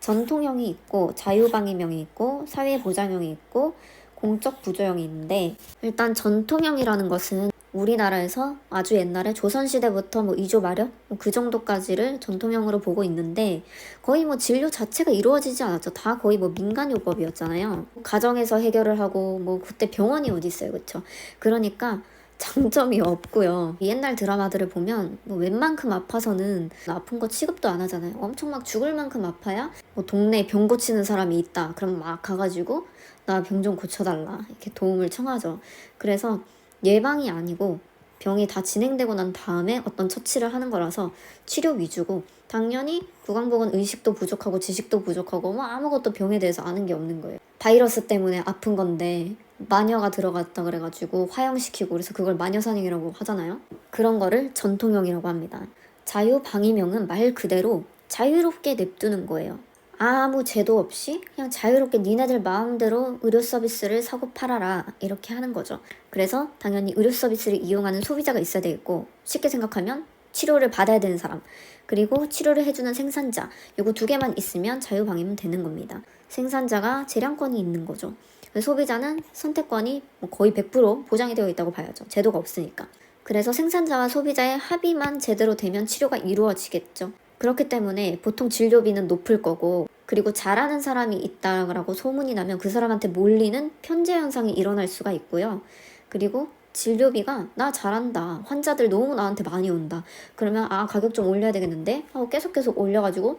전통형이 있고 자유방위형이 있고 사회보장형이 있고 공적 부조형이 있는데, 일단 전통형이라는 것은 우리나라에서 아주 옛날에 조선시대부터 뭐 이조 마렵 그 정도까지를 전통형으로 보고 있는데, 거의 뭐 진료 자체가 이루어지지 않았죠. 다 거의 뭐 민간요법이었잖아요. 가정에서 해결을 하고, 뭐 그때 병원이 어디 있어요, 그쵸? 그러니까 장점이 없고요. 옛날 드라마들을 보면 뭐 웬만큼 아파서는 아픈 거 취급도 안 하잖아요. 엄청 막 죽을 만큼 아파야 뭐 동네에 병 고치는 사람이 있다, 그럼 막 가가지고 나 병 좀 고쳐달라 이렇게 도움을 청하죠. 그래서 예방이 아니고 병이 다 진행되고 난 다음에 어떤 처치를 하는 거라서 치료 위주고, 당연히 구강보건 의식도 부족하고 지식도 부족하고 뭐 아무것도 병에 대해서 아는 게 없는 거예요. 바이러스 때문에 아픈 건데 마녀가 들어갔다 그래가지고 화형시키고, 그래서 그걸 마녀사냥이라고 하잖아요. 그런 거를 전통형이라고 합니다. 자유방위명은 말 그대로 자유롭게 냅두는 거예요. 아무 제도 없이 그냥 자유롭게 니네들 마음대로 의료 서비스를 사고 팔아라 이렇게 하는 거죠. 그래서 당연히 의료 서비스를 이용하는 소비자가 있어야 되겠고, 쉽게 생각하면 치료를 받아야 되는 사람, 그리고 치료를 해주는 생산자, 요거 두 개만 있으면 자유방위면 되는 겁니다. 생산자가 재량권이 있는 거죠. 소비자는 선택권이 거의 100% 보장이 되어 있다고 봐야죠. 제도가 없으니까. 그래서 생산자와 소비자의 합의만 제대로 되면 치료가 이루어지겠죠. 그렇기 때문에 보통 진료비는 높을 거고, 그리고 잘하는 사람이 있다라고 소문이 나면 그 사람한테 몰리는 편제 현상이 일어날 수가 있고요. 그리고 진료비가 나 잘한다, 환자들 너무 나한테 많이 온다, 그러면 가격 좀 올려야 되겠는데 하고 계속 올려가지고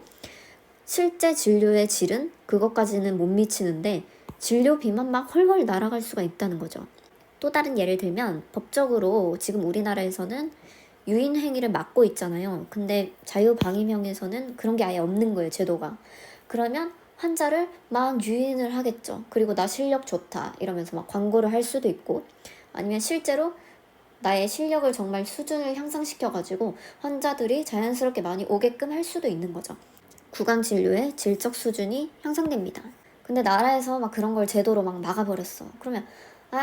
실제 진료의 질은 그것까지는 못 미치는데 진료비만 막 헐헐 날아갈 수가 있다는 거죠. 또 다른 예를 들면, 법적으로 지금 우리나라에서는 유인 행위를 막고 있잖아요. 근데 자유방위명에서는 그런 게 아예 없는 거예요, 제도가. 그러면 환자를 막 유인을 하겠죠. 그리고 나 실력 좋다 이러면서 막 광고를 할 수도 있고, 아니면 실제로 나의 실력을 정말 수준을 향상시켜가지고 환자들이 자연스럽게 많이 오게끔 할 수도 있는 거죠. 구강진료의 질적 수준이 향상됩니다. 근데 나라에서 막 그런 걸 제도로 막 막아버렸어. 그러면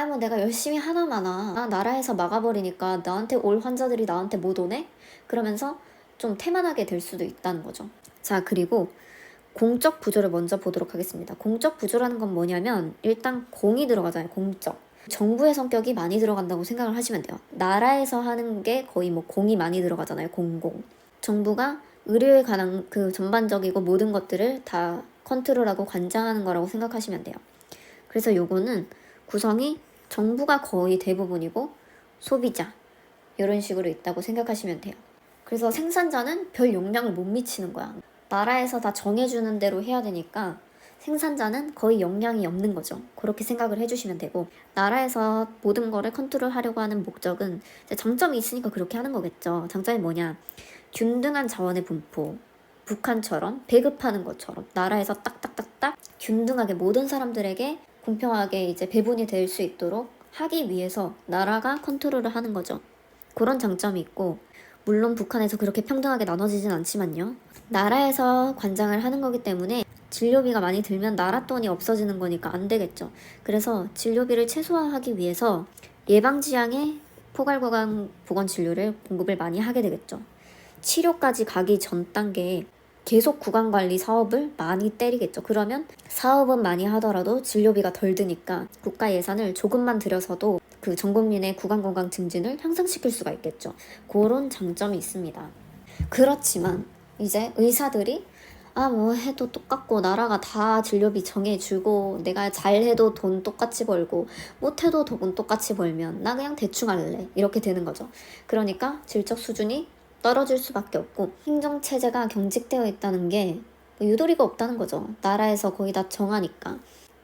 뭐 내가 열심히 하나마나 나라에서 막아버리니까 나한테 올 환자들이 나한테 못 오네? 그러면서 좀 태만하게 될 수도 있다는 거죠. 자, 그리고 공적 부조를 먼저 보도록 하겠습니다. 공적 부조라는 건 뭐냐면, 일단 공이 들어가잖아요. 공적. 정부의 성격이 많이 들어간다고 생각을 하시면 돼요. 나라에서 하는 게 거의 뭐 공이 많이 들어가잖아요. 공공. 정부가 의료에 관한 그 전반적이고 모든 것들을 다 컨트롤하고 관장하는 거라고 생각하시면 돼요. 그래서 요거는 구성이 정부가 거의 대부분이고 소비자 이런 식으로 있다고 생각하시면 돼요. 그래서 생산자는 별 영향을 못 미치는 거야. 나라에서 다 정해주는 대로 해야 되니까 생산자는 거의 영향이 없는 거죠. 그렇게 생각을 해주시면 되고, 나라에서 모든 거를 컨트롤하려고 하는 목적은 이제 장점이 있으니까 그렇게 하는 거겠죠. 장점이 뭐냐? 균등한 자원의 분포, 북한처럼 배급하는 것처럼 나라에서 딱딱딱딱 균등하게 모든 사람들에게 공평하게 이제 배분이 될 수 있도록 하기 위해서 나라가 컨트롤을 하는 거죠. 그런 장점이 있고, 물론 북한에서 그렇게 평등하게 나눠지진 않지만요. 나라에서 관장을 하는 거기 때문에 진료비가 많이 들면 나라 돈이 없어지는 거니까 안 되겠죠. 그래서 진료비를 최소화하기 위해서 예방지향의 포괄구강 보건진료를 공급을 많이 하게 되겠죠. 치료까지 가기 전 단계에 계속 구강관리 사업을 많이 때리겠죠. 그러면 사업은 많이 하더라도 진료비가 덜 드니까 국가 예산을 조금만 들여서도 그 전 국민의 구강건강 증진을 향상시킬 수가 있겠죠. 그런 장점이 있습니다. 그렇지만 이제 의사들이 뭐 해도 똑같고 나라가 다 진료비 정해주고 내가 잘해도 돈 똑같이 벌고 못해도 돈 똑같이 벌면 나 그냥 대충 할래 이렇게 되는 거죠. 그러니까 질적 수준이 떨어질 수밖에 없고 행정체제가 경직되어 있다는 게 유도리가 없다는 거죠. 나라에서 거의 다 정하니까.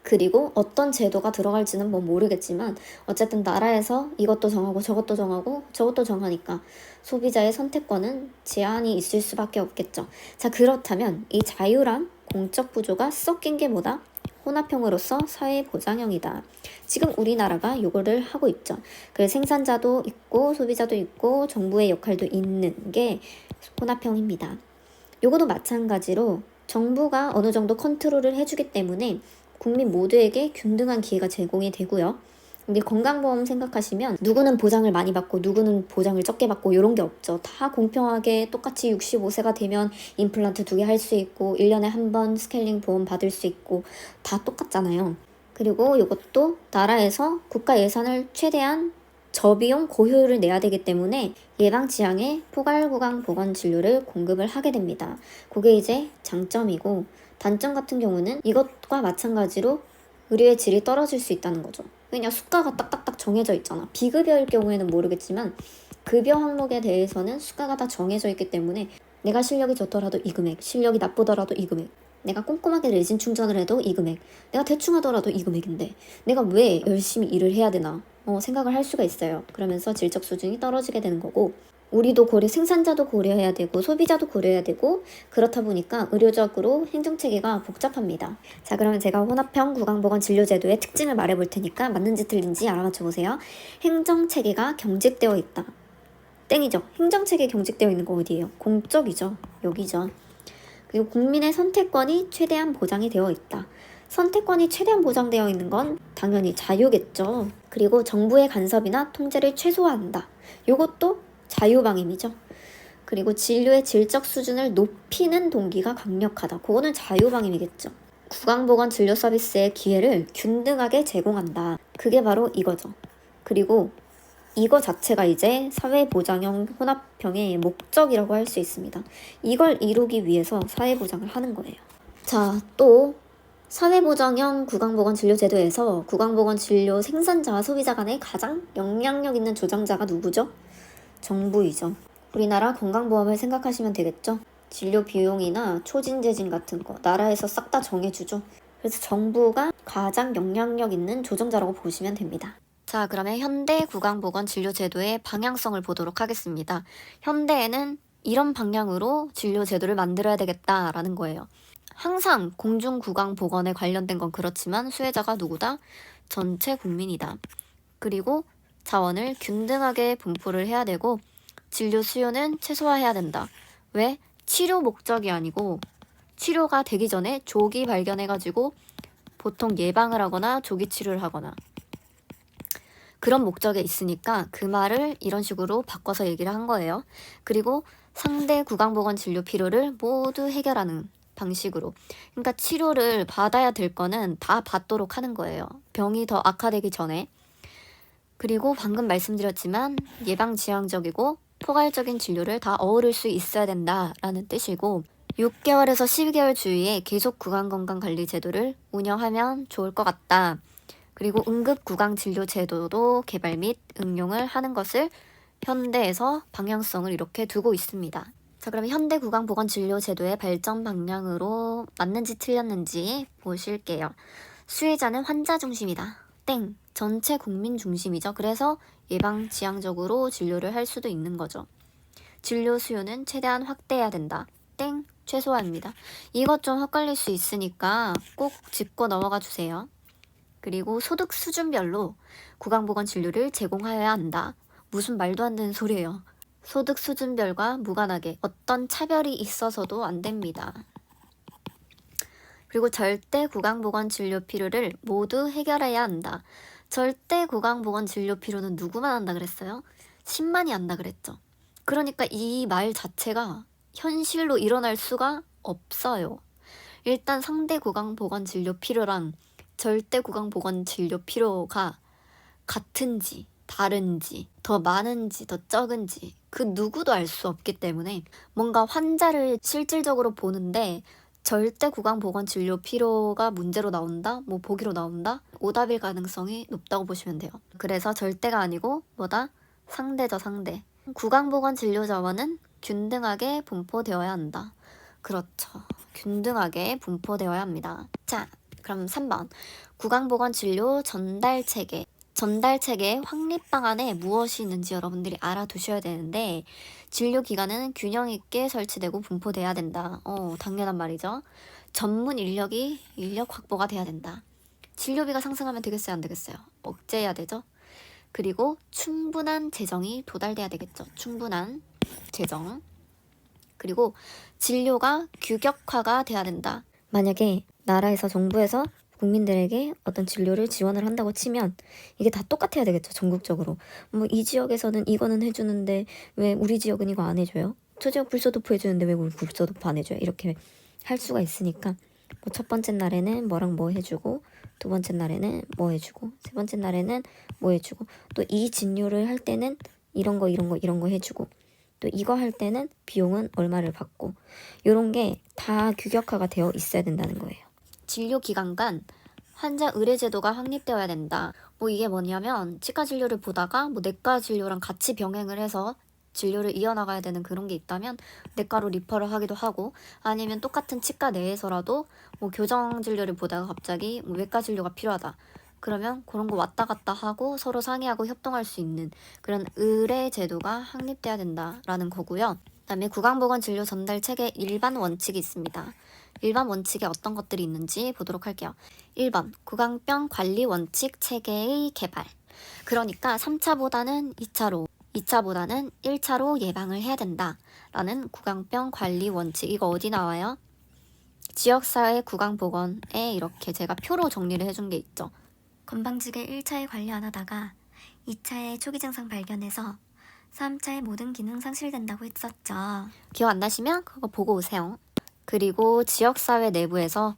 그리고 어떤 제도가 들어갈지는 뭐 모르겠지만 어쨌든 나라에서 이것도 정하고 저것도 정하고 저것도 정하니까 소비자의 선택권은 제한이 있을 수밖에 없겠죠. 자, 그렇다면 이 자유랑 공적 구조가 섞인 게 뭐다? 혼합형으로서 사회보장형이다. 지금 우리나라가 요거를 하고 있죠. 그래서 생산자도 있고 소비자도 있고 정부의 역할도 있는 게 혼합형입니다. 요거도 마찬가지로 정부가 어느 정도 컨트롤을 해주기 때문에 국민 모두에게 균등한 기회가 제공이 되고요. 근데 건강보험 생각하시면 누구는 보장을 많이 받고 누구는 보장을 적게 받고 이런 게 없죠. 다 공평하게 똑같이 65세가 되면 임플란트 2개 할 수 있고 1년에 한 번 스케일링 보험 받을 수 있고 다 똑같잖아요. 그리고 이것도 나라에서 국가 예산을 최대한 저비용 고효율을 내야 되기 때문에 예방지향의 포괄구강 보건진료를 공급을 하게 됩니다. 그게 이제 장점이고 단점 같은 경우는 이것과 마찬가지로 의료의 질이 떨어질 수 있다는 거죠. 그냥 수가가 딱딱딱 정해져 있잖아. 비급여일 경우에는 모르겠지만 급여 항목에 대해서는 수가가 다 정해져 있기 때문에 내가 실력이 좋더라도 이 금액, 실력이 나쁘더라도 이 금액, 내가 꼼꼼하게 레진 충전을 해도 이 금액, 내가 대충 하더라도 이 금액인데 내가 왜 열심히 일을 해야 되나 생각을 할 수가 있어요. 그러면서 질적 수준이 떨어지게 되는 거고 우리도 생산자도 고려해야 되고 소비자도 고려해야 되고 그렇다 보니까 의료적으로 행정체계가 복잡합니다. 자, 그러면 제가 혼합형 구강보건진료제도의 특징을 말해볼 테니까 맞는지 틀린지 알아맞혀 보세요. 행정체계가 경직되어 있다. 땡이죠. 행정체계 경직되어 있는 거 어디예요? 공적이죠. 여기죠. 그리고 국민의 선택권이 최대한 보장이 되어 있다. 선택권이 최대한 보장되어 있는 건 당연히 자유겠죠. 그리고 정부의 간섭이나 통제를 최소화한다. 이것도 자유방임이죠. 그리고 진료의 질적 수준을 높이는 동기가 강력하다. 그거는 자유방임이겠죠. 구강보건 진료 서비스의 기회를 균등하게 제공한다. 그게 바로 이거죠. 그리고 이거 자체가 이제 사회보장형 혼합형의 목적이라고 할 수 있습니다. 이걸 이루기 위해서 사회보장을 하는 거예요. 자, 또 사회보장형 구강보건진료제도에서 구강보건진료 생산자와 소비자 간의 가장 영향력 있는 조정자가 누구죠? 정부이죠. 우리나라 건강보험을 생각하시면 되겠죠? 진료 비용이나 초진제진 같은 거 나라에서 싹 다 정해주죠. 그래서 정부가 가장 영향력 있는 조정자라고 보시면 됩니다. 자, 그러면 현대 구강보건진료제도의 방향성을 보도록 하겠습니다. 현대에는 이런 방향으로 진료제도를 만들어야 되겠다라는 거예요. 항상 공중구강보건에 관련된 건 그렇지만 수혜자가 누구다? 전체 국민이다. 그리고 자원을 균등하게 분포를 해야 되고 진료 수요는 최소화해야 된다. 왜? 치료 목적이 아니고 치료가 되기 전에 조기 발견해가지고 보통 예방을 하거나 조기 치료를 하거나 그런 목적에 있으니까 그 말을 이런 식으로 바꿔서 얘기를 한 거예요. 그리고 상대 구강보건 진료 필요를 모두 해결하는 방식으로. 그러니까 치료를 받아야 될 거는 다 받도록 하는 거예요. 병이 더 악화되기 전에. 그리고 방금 말씀드렸지만 예방지향적이고 포괄적인 진료를 다 어우를 수 있어야 된다라는 뜻이고 6개월에서 12개월 주위에 계속 구강건강관리 제도를 운영하면 좋을 것 같다. 그리고 응급구강진료 제도도 개발 및 응용을 하는 것을 현대에서 방향성을 이렇게 두고 있습니다. 자, 그럼 현대 구강보건진료제도의 발전 방향으로 맞는지 틀렸는지 보실게요. 수혜자는 환자 중심이다. 땡. 전체 국민 중심이죠. 그래서 예방지향적으로 진료를 할 수도 있는 거죠. 진료 수요는 최대한 확대해야 된다. 땡. 최소화입니다. 이것 좀 헷갈릴 수 있으니까 꼭 짚고 넘어가 주세요. 그리고 소득 수준별로 구강보건 진료를 제공하여야 한다. 무슨 말도 안 되는 소리예요. 소득 수준별과 무관하게 어떤 차별이 있어서도 안 됩니다. 그리고 절대 구강보건 진료 필요를 모두 해결해야 한다. 절대 구강보건 진료 필요는 누구만 한다 그랬어요? 10만이 한다 그랬죠. 그러니까 이 말 자체가 현실로 일어날 수가 없어요. 일단 상대 구강보건 진료 필요랑 절대 구강보건 진료 필요가 같은지 다른지 더 많은지 더 적은지 그 누구도 알 수 없기 때문에 뭔가 환자를 실질적으로 보는데 절대 구강보건 진료 필요가 문제로 나온다? 뭐 보기로 나온다? 오답일 가능성이 높다고 보시면 돼요. 그래서 절대가 아니고 뭐다? 상대죠, 상대. 구강보건 진료 자원은 균등하게 분포되어야 한다. 그렇죠. 균등하게 분포되어야 합니다. 자, 그럼 3번. 구강보건 진료 전달 체계. 전달 체계 확립 방안에 무엇이 있는지 여러분들이 알아두셔야 되는데 진료 기간은 균형 있게 설치되고 분포돼야 된다. 당연한 말이죠. 전문 인력 확보가 돼야 된다. 진료비가 상승하면 되겠어요, 안 되겠어요? 억제해야 되죠. 그리고 충분한 재정이 도달돼야 되겠죠. 충분한 재정. 그리고 진료가 규격화가 돼야 된다. 만약에 나라에서 정부에서 국민들에게 어떤 진료를 지원을 한다고 치면 이게 다 똑같아야 되겠죠. 전국적으로. 뭐 이 지역에서는 이거는 해주는데 왜 우리 지역은 이거 안 해줘요? 저 지역 불소도프 해주는데 왜 우리 불소도프 안 해줘요? 이렇게 할 수가 있으니까 뭐 첫 번째 날에는 뭐랑 뭐 해주고 두 번째 날에는 뭐 해주고 세 번째 날에는 뭐 해주고 또 이 진료를 할 때는 이런 거 해주고 또 이거 할 때는 비용은 얼마를 받고 이런 게 다 규격화가 되어 있어야 된다는 거예요. 진료 기간 간 환자 의뢰 제도가 확립되어야 된다. 뭐 이게 뭐냐면 치과 진료를 보다가 뭐 내과 진료랑 같이 병행을 해서 진료를 이어나가야 되는 그런 게 있다면 내과로 리퍼를 하기도 하고 아니면 똑같은 치과 내에서라도 뭐 교정 진료를 보다가 갑자기 뭐 외과 진료가 필요하다. 그러면 그런 거 왔다 갔다 하고 서로 상의하고 협동할 수 있는 그런 의뢰 제도가 확립돼야 된다라는 거고요. 그다음에 구강보건 진료 전달 체계 일반 원칙이 있습니다. 일반 원칙에 어떤 것들이 있는지 보도록 할게요. 1번 구강병 관리 원칙 체계의 개발. 그러니까 3차보다는 2차로 2차보다는 1차로 예방을 해야 된다라는 구강병 관리 원칙. 이거 어디 나와요? 지역사회 구강보건에 이렇게 제가 표로 정리를 해준 게 있죠. 건방지게 1차에 관리 안 하다가 2차에 초기 증상 발견해서 3차에 모든 기능 상실된다고 했었죠. 기억 안 나시면 그거 보고 오세요. 그리고 지역사회 내부에서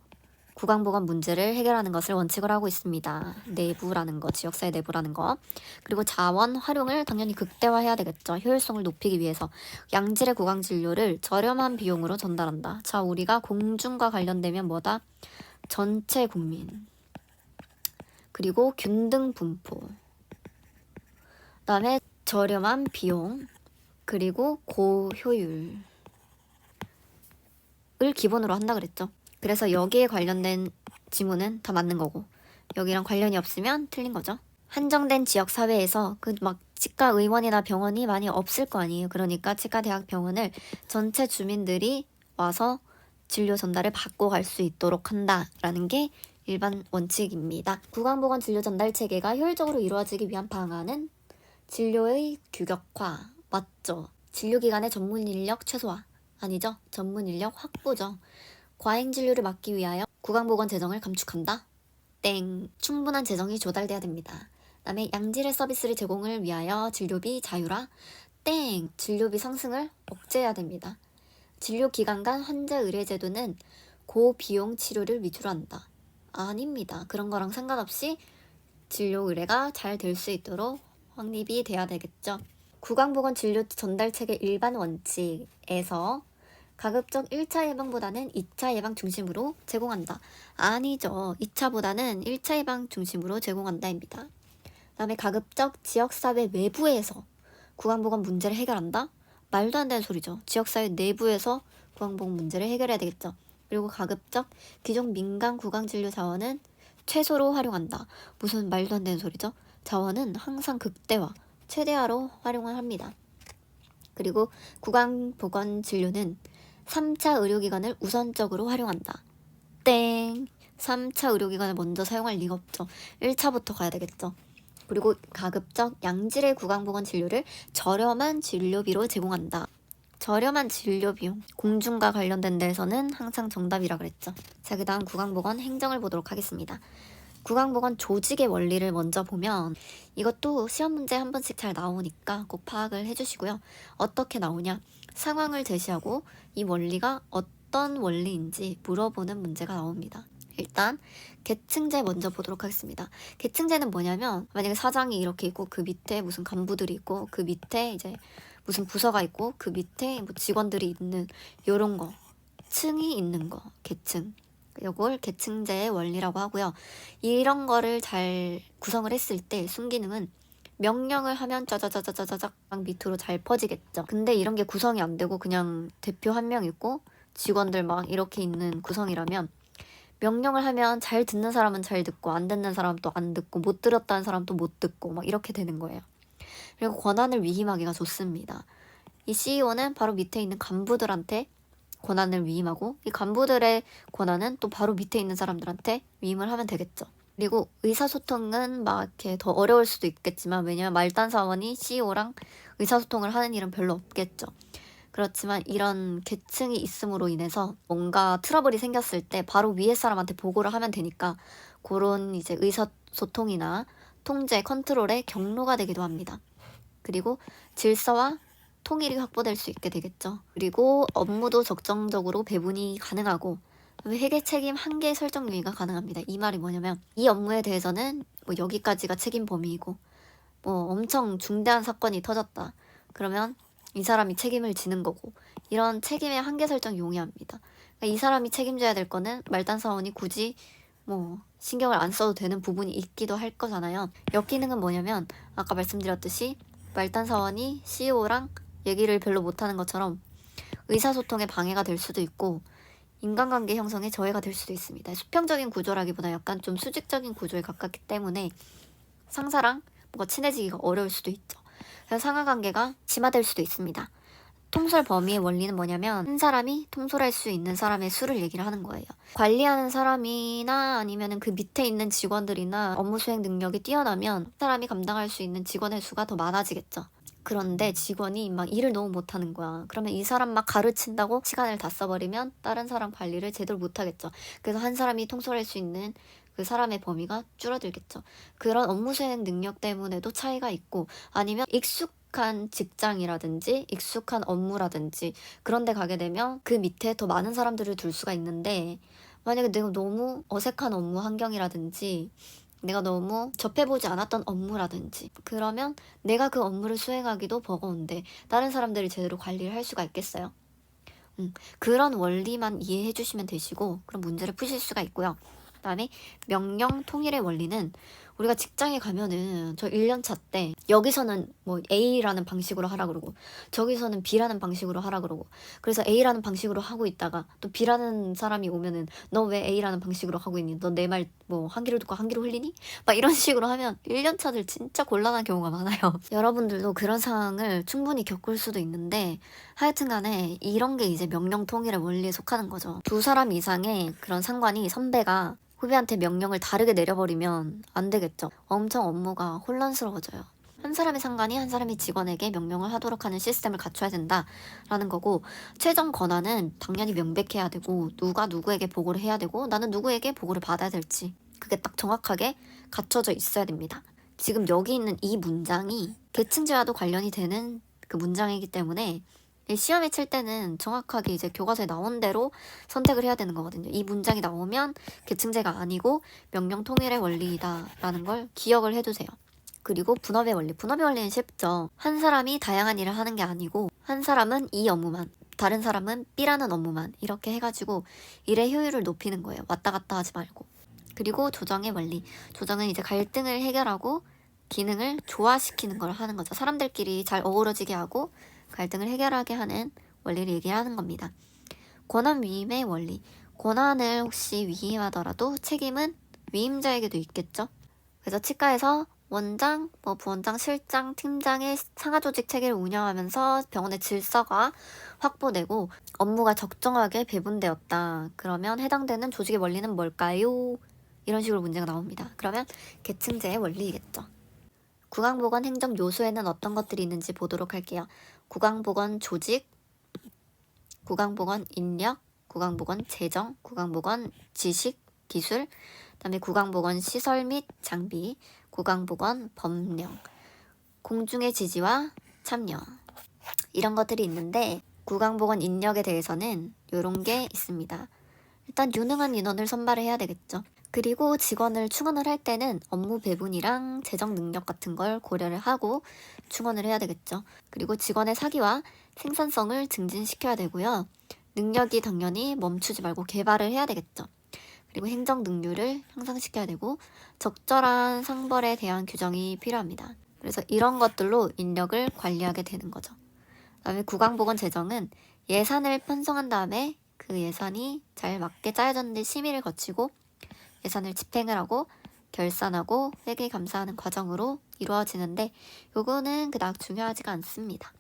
구강보건 문제를 해결하는 것을 원칙으로 하고 있습니다. 내부라는 거, 지역사회 내부라는 거. 그리고 자원 활용을 당연히 극대화해야 되겠죠. 효율성을 높이기 위해서. 양질의 구강진료를 저렴한 비용으로 전달한다. 자, 우리가 공중과 관련되면 뭐다? 전체 국민. 그리고 균등 분포. 그다음에 저렴한 비용. 그리고 고효율. 을 기본으로 한다 그랬죠. 그래서 여기에 관련된 지문은 다 맞는 거고 여기랑 관련이 없으면 틀린 거죠. 한정된 지역 사회에서 그 막 치과 의원이나 병원이 많이 없을 거 아니에요. 그러니까 치과대학병원을 전체 주민들이 와서 진료 전달을 받고 갈 수 있도록 한다라는 게 일반 원칙입니다. 구강보건 진료 전달 체계가 효율적으로 이루어지기 위한 방안은 진료의 규격화 맞죠. 진료기관의 전문 인력 최소화 아니죠. 전문 인력 확보죠. 과잉 진료를 막기 위하여 구강보건 재정을 감축한다. 땡. 충분한 재정이 조달돼야 됩니다. 그다음에 양질의 서비스를 제공을 위하여 진료비 자유화. 땡. 진료비 상승을 억제해야 됩니다. 진료 기간 간 환자 의뢰 제도는 고비용 치료를 위주로 한다. 아닙니다. 그런 거랑 상관없이 진료 의뢰가 잘 될 수 있도록 확립이 돼야 되겠죠. 구강보건 진료 전달 체계 일반 원칙에서 가급적 1차 예방보다는 2차 예방 중심으로 제공한다. 아니죠. 2차보다는 1차 예방 중심으로 제공한다입니다. 그 다음에 가급적 지역사회 외부에서 구강보건 문제를 해결한다? 말도 안 되는 소리죠. 지역사회 내부에서 구강보건 문제를 해결해야 되겠죠. 그리고 가급적 기존 민간 구강진료 자원은 최소로 활용한다. 무슨 말도 안 되는 소리죠. 자원은 항상 극대화, 최대화로 활용을 합니다. 그리고 구강보건 진료는 3차 의료기관을 우선적으로 활용한다. 땡! 3차 의료기관을 먼저 사용할 리가 없죠. 1차부터 가야 되겠죠. 그리고 가급적 양질의 구강보건 진료를 저렴한 진료비로 제공한다. 저렴한 진료 비용, 공중과 관련된 데에서는 항상 정답이라 그랬죠. 자, 그 다음 구강보건 행정을 보도록 하겠습니다. 구강보건 조직의 원리를 먼저 보면 이것도 시험 문제 한 번씩 잘 나오니까 꼭 파악을 해주시고요. 어떻게 나오냐? 상황을 제시하고 이 원리가 어떤 원리인지 물어보는 문제가 나옵니다. 일단 계층제 먼저 보도록 하겠습니다. 계층제는 뭐냐면 만약에 사장이 이렇게 있고 그 밑에 무슨 간부들이 있고 그 밑에 이제 무슨 부서가 있고 그 밑에 뭐 직원들이 있는 요런 거, 층이 있는 거, 계층. 요걸 계층제의 원리라고 하고요. 이런 거를 잘 구성을 했을 때 순기능은 명령을 하면 짜자자자자자작 밑으로 잘 퍼지겠죠. 근데 이런 게 구성이 안 되고 그냥 대표 한 명 있고 직원들 막 이렇게 있는 구성이라면 명령을 하면 잘 듣는 사람은 잘 듣고 안 듣는 사람은 또 안 듣고 못 들었다는 사람도 못 듣고 막 이렇게 되는 거예요. 그리고 권한을 위임하기가 좋습니다. 이 CEO는 바로 밑에 있는 간부들한테 권한을 위임하고 이 간부들의 권한은 또 바로 밑에 있는 사람들한테 위임을 하면 되겠죠. 그리고 의사소통은 막 이렇게 더 어려울 수도 있겠지만 왜냐면 말단 사원이 CEO랑 의사소통을 하는 일은 별로 없겠죠. 그렇지만 이런 계층이 있음으로 인해서 뭔가 트러블이 생겼을 때 바로 위에 사람한테 보고를 하면 되니까 그런 이제 의사소통이나 통제, 컨트롤의 경로가 되기도 합니다. 그리고 질서와 통일이 확보될 수 있게 되겠죠. 그리고 업무도 적정적으로 배분이 가능하고 회계 책임 한계 설정 유의가 가능합니다. 이 말이 뭐냐면 이 업무에 대해서는 뭐 여기까지가 책임 범위이고 뭐 엄청 중대한 사건이 터졌다. 그러면 이 사람이 책임을 지는 거고 이런 책임의 한계 설정 용이합니다. 그러니까 이 사람이 책임져야 될 거는 말단 사원이 굳이 뭐 신경을 안 써도 되는 부분이 있기도 할 거잖아요. 역기능은 뭐냐면 아까 말씀드렸듯이 말단 사원이 CEO랑 얘기를 별로 못하는 것처럼 의사소통에 방해가 될 수도 있고 인간관계 형성에 저해가 될 수도 있습니다. 수평적인 구조라기보다 약간 좀 수직적인 구조에 가깝기 때문에 상사랑 뭔가 친해지기가 어려울 수도 있죠. 그래서 상하관계가 심화될 수도 있습니다. 통솔 범위의 원리는 뭐냐면 한 사람이 통솔할 수 있는 사람의 수를 얘기를 하는 거예요. 관리하는 사람이나 아니면 그 밑에 있는 직원들이나 업무 수행 능력이 뛰어나면 사람이 감당할 수 있는 직원의 수가 더 많아지겠죠. 그런데 직원이 막 일을 너무 못하는 거야. 그러면 이 사람 막 가르친다고 시간을 다 써버리면 다른 사람 관리를 제대로 못하겠죠. 그래서 한 사람이 통솔할 수 있는 그 사람의 범위가 줄어들겠죠. 그런 업무 수행 능력 때문에도 차이가 있고 아니면 익숙한 직장이라든지 익숙한 업무라든지 그런 데 가게 되면 그 밑에 더 많은 사람들을 둘 수가 있는데 만약에 내가 너무 어색한 업무 환경이라든지 내가 너무 접해보지 않았던 업무라든지 그러면 내가 그 업무를 수행하기도 버거운데 다른 사람들이 제대로 관리를 할 수가 있겠어요? 그런 원리만 이해해 주시면 되시고 그럼 문제를 푸실 수가 있고요. 그다음에 명령 통일의 원리는 우리가 직장에 가면은 저 1년차 때 여기서는 뭐 A라는 방식으로 하라 그러고 저기서는 B라는 방식으로 하라 그러고 그래서 A라는 방식으로 하고 있다가 또 B라는 사람이 오면은 너 왜 A라는 방식으로 하고 있니? 너 내 말 뭐 한 귀로 듣고 한 귀로 흘리니? 막 이런 식으로 하면 1년차들 진짜 곤란한 경우가 많아요. 여러분들도 그런 상황을 충분히 겪을 수도 있는데 하여튼 간에 이런 게 이제 명령 통일의 원리에 속하는 거죠. 두 사람 이상의 그런 상관이 선배가 후배한테 명령을 다르게 내려버리면 안 되겠죠. 엄청 업무가 혼란스러워져요. 한 사람의 상관이 한 사람의 직원에게 명령을 하도록 하는 시스템을 갖춰야 된다라는 거고 최종 권한은 당연히 명백해야 되고 누가 누구에게 보고를 해야 되고 나는 누구에게 보고를 받아야 될지 그게 딱 정확하게 갖춰져 있어야 됩니다. 지금 여기 있는 이 문장이 계층제와도 관련이 되는 그 문장이기 때문에 시험에 칠 때는 정확하게 이제 교과서에 나온 대로 선택을 해야 되는 거거든요. 이 문장이 나오면 계층제가 아니고 명령 통일의 원리다라는 걸 기억을 해두세요. 그리고 분업의 원리. 분업의 원리는 쉽죠. 한 사람이 다양한 일을 하는 게 아니고 한 사람은 이 업무만, 다른 사람은 B라는 업무만 이렇게 해가지고 일의 효율을 높이는 거예요. 왔다 갔다 하지 말고. 그리고 조정의 원리. 조정은 이제 갈등을 해결하고 기능을 조화시키는 걸 하는 거죠. 사람들끼리 잘 어우러지게 하고 갈등을 해결하게 하는 원리를 얘기하는 겁니다. 권한 위임의 원리. 권한을 혹시 위임하더라도 책임은 위임자에게도 있겠죠. 그래서 치과에서 원장, 부원장, 실장, 팀장의 상하조직 체계를 운영하면서 병원의 질서가 확보되고 업무가 적정하게 배분되었다. 그러면 해당되는 조직의 원리는 뭘까요? 이런 식으로 문제가 나옵니다. 그러면 계층제의 원리이겠죠. 구강보건 행정 요소에는 어떤 것들이 있는지 보도록 할게요. 구강보건 조직, 구강보건 인력, 구강보건 재정, 구강보건 지식, 기술, 그다음에 구강보건 시설 및 장비, 구강보건 법령, 공중의 지지와 참여 이런 것들이 있는데 구강보건 인력에 대해서는 이런 게 있습니다. 일단 유능한 인원을 선발을 해야 되겠죠. 그리고 직원을 충원을 할 때는 업무 배분이랑 재정 능력 같은 걸 고려를 하고 충원을 해야 되겠죠. 그리고 직원의 사기와 생산성을 증진시켜야 되고요. 능력이 당연히 멈추지 말고 개발을 해야 되겠죠. 그리고 행정 능률을 향상시켜야 되고 적절한 상벌에 대한 규정이 필요합니다. 그래서 이런 것들로 인력을 관리하게 되는 거죠. 그다음에 구강보건 재정은 예산을 편성한 다음에 그 예산이 잘 맞게 짜여졌는지 심의를 거치고 예산을 집행을 하고 결산하고 회계 감사하는 과정으로 이루어지는데 요거는 그닥 중요하지가 않습니다.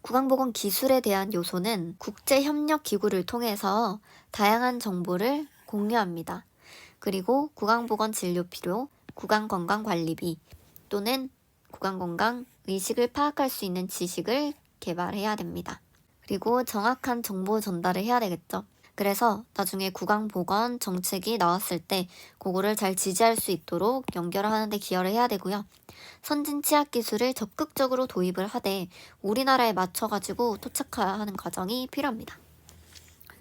구강보건 기술에 대한 요소는 국제협력기구를 통해서 다양한 정보를 공유합니다. 그리고 구강보건 진료비료, 구강건강관리비 또는 구강건강 의식을 파악할 수 있는 지식을 개발해야 됩니다. 그리고 정확한 정보 전달을 해야 되겠죠. 그래서 나중에 구강보건 정책이 나왔을 때 그거를 잘 지지할 수 있도록 연결하는 데 기여를 해야 되고요. 선진 치약 기술을 적극적으로 도입을 하되 우리나라에 맞춰가지고 토착화하는 과정이 필요합니다.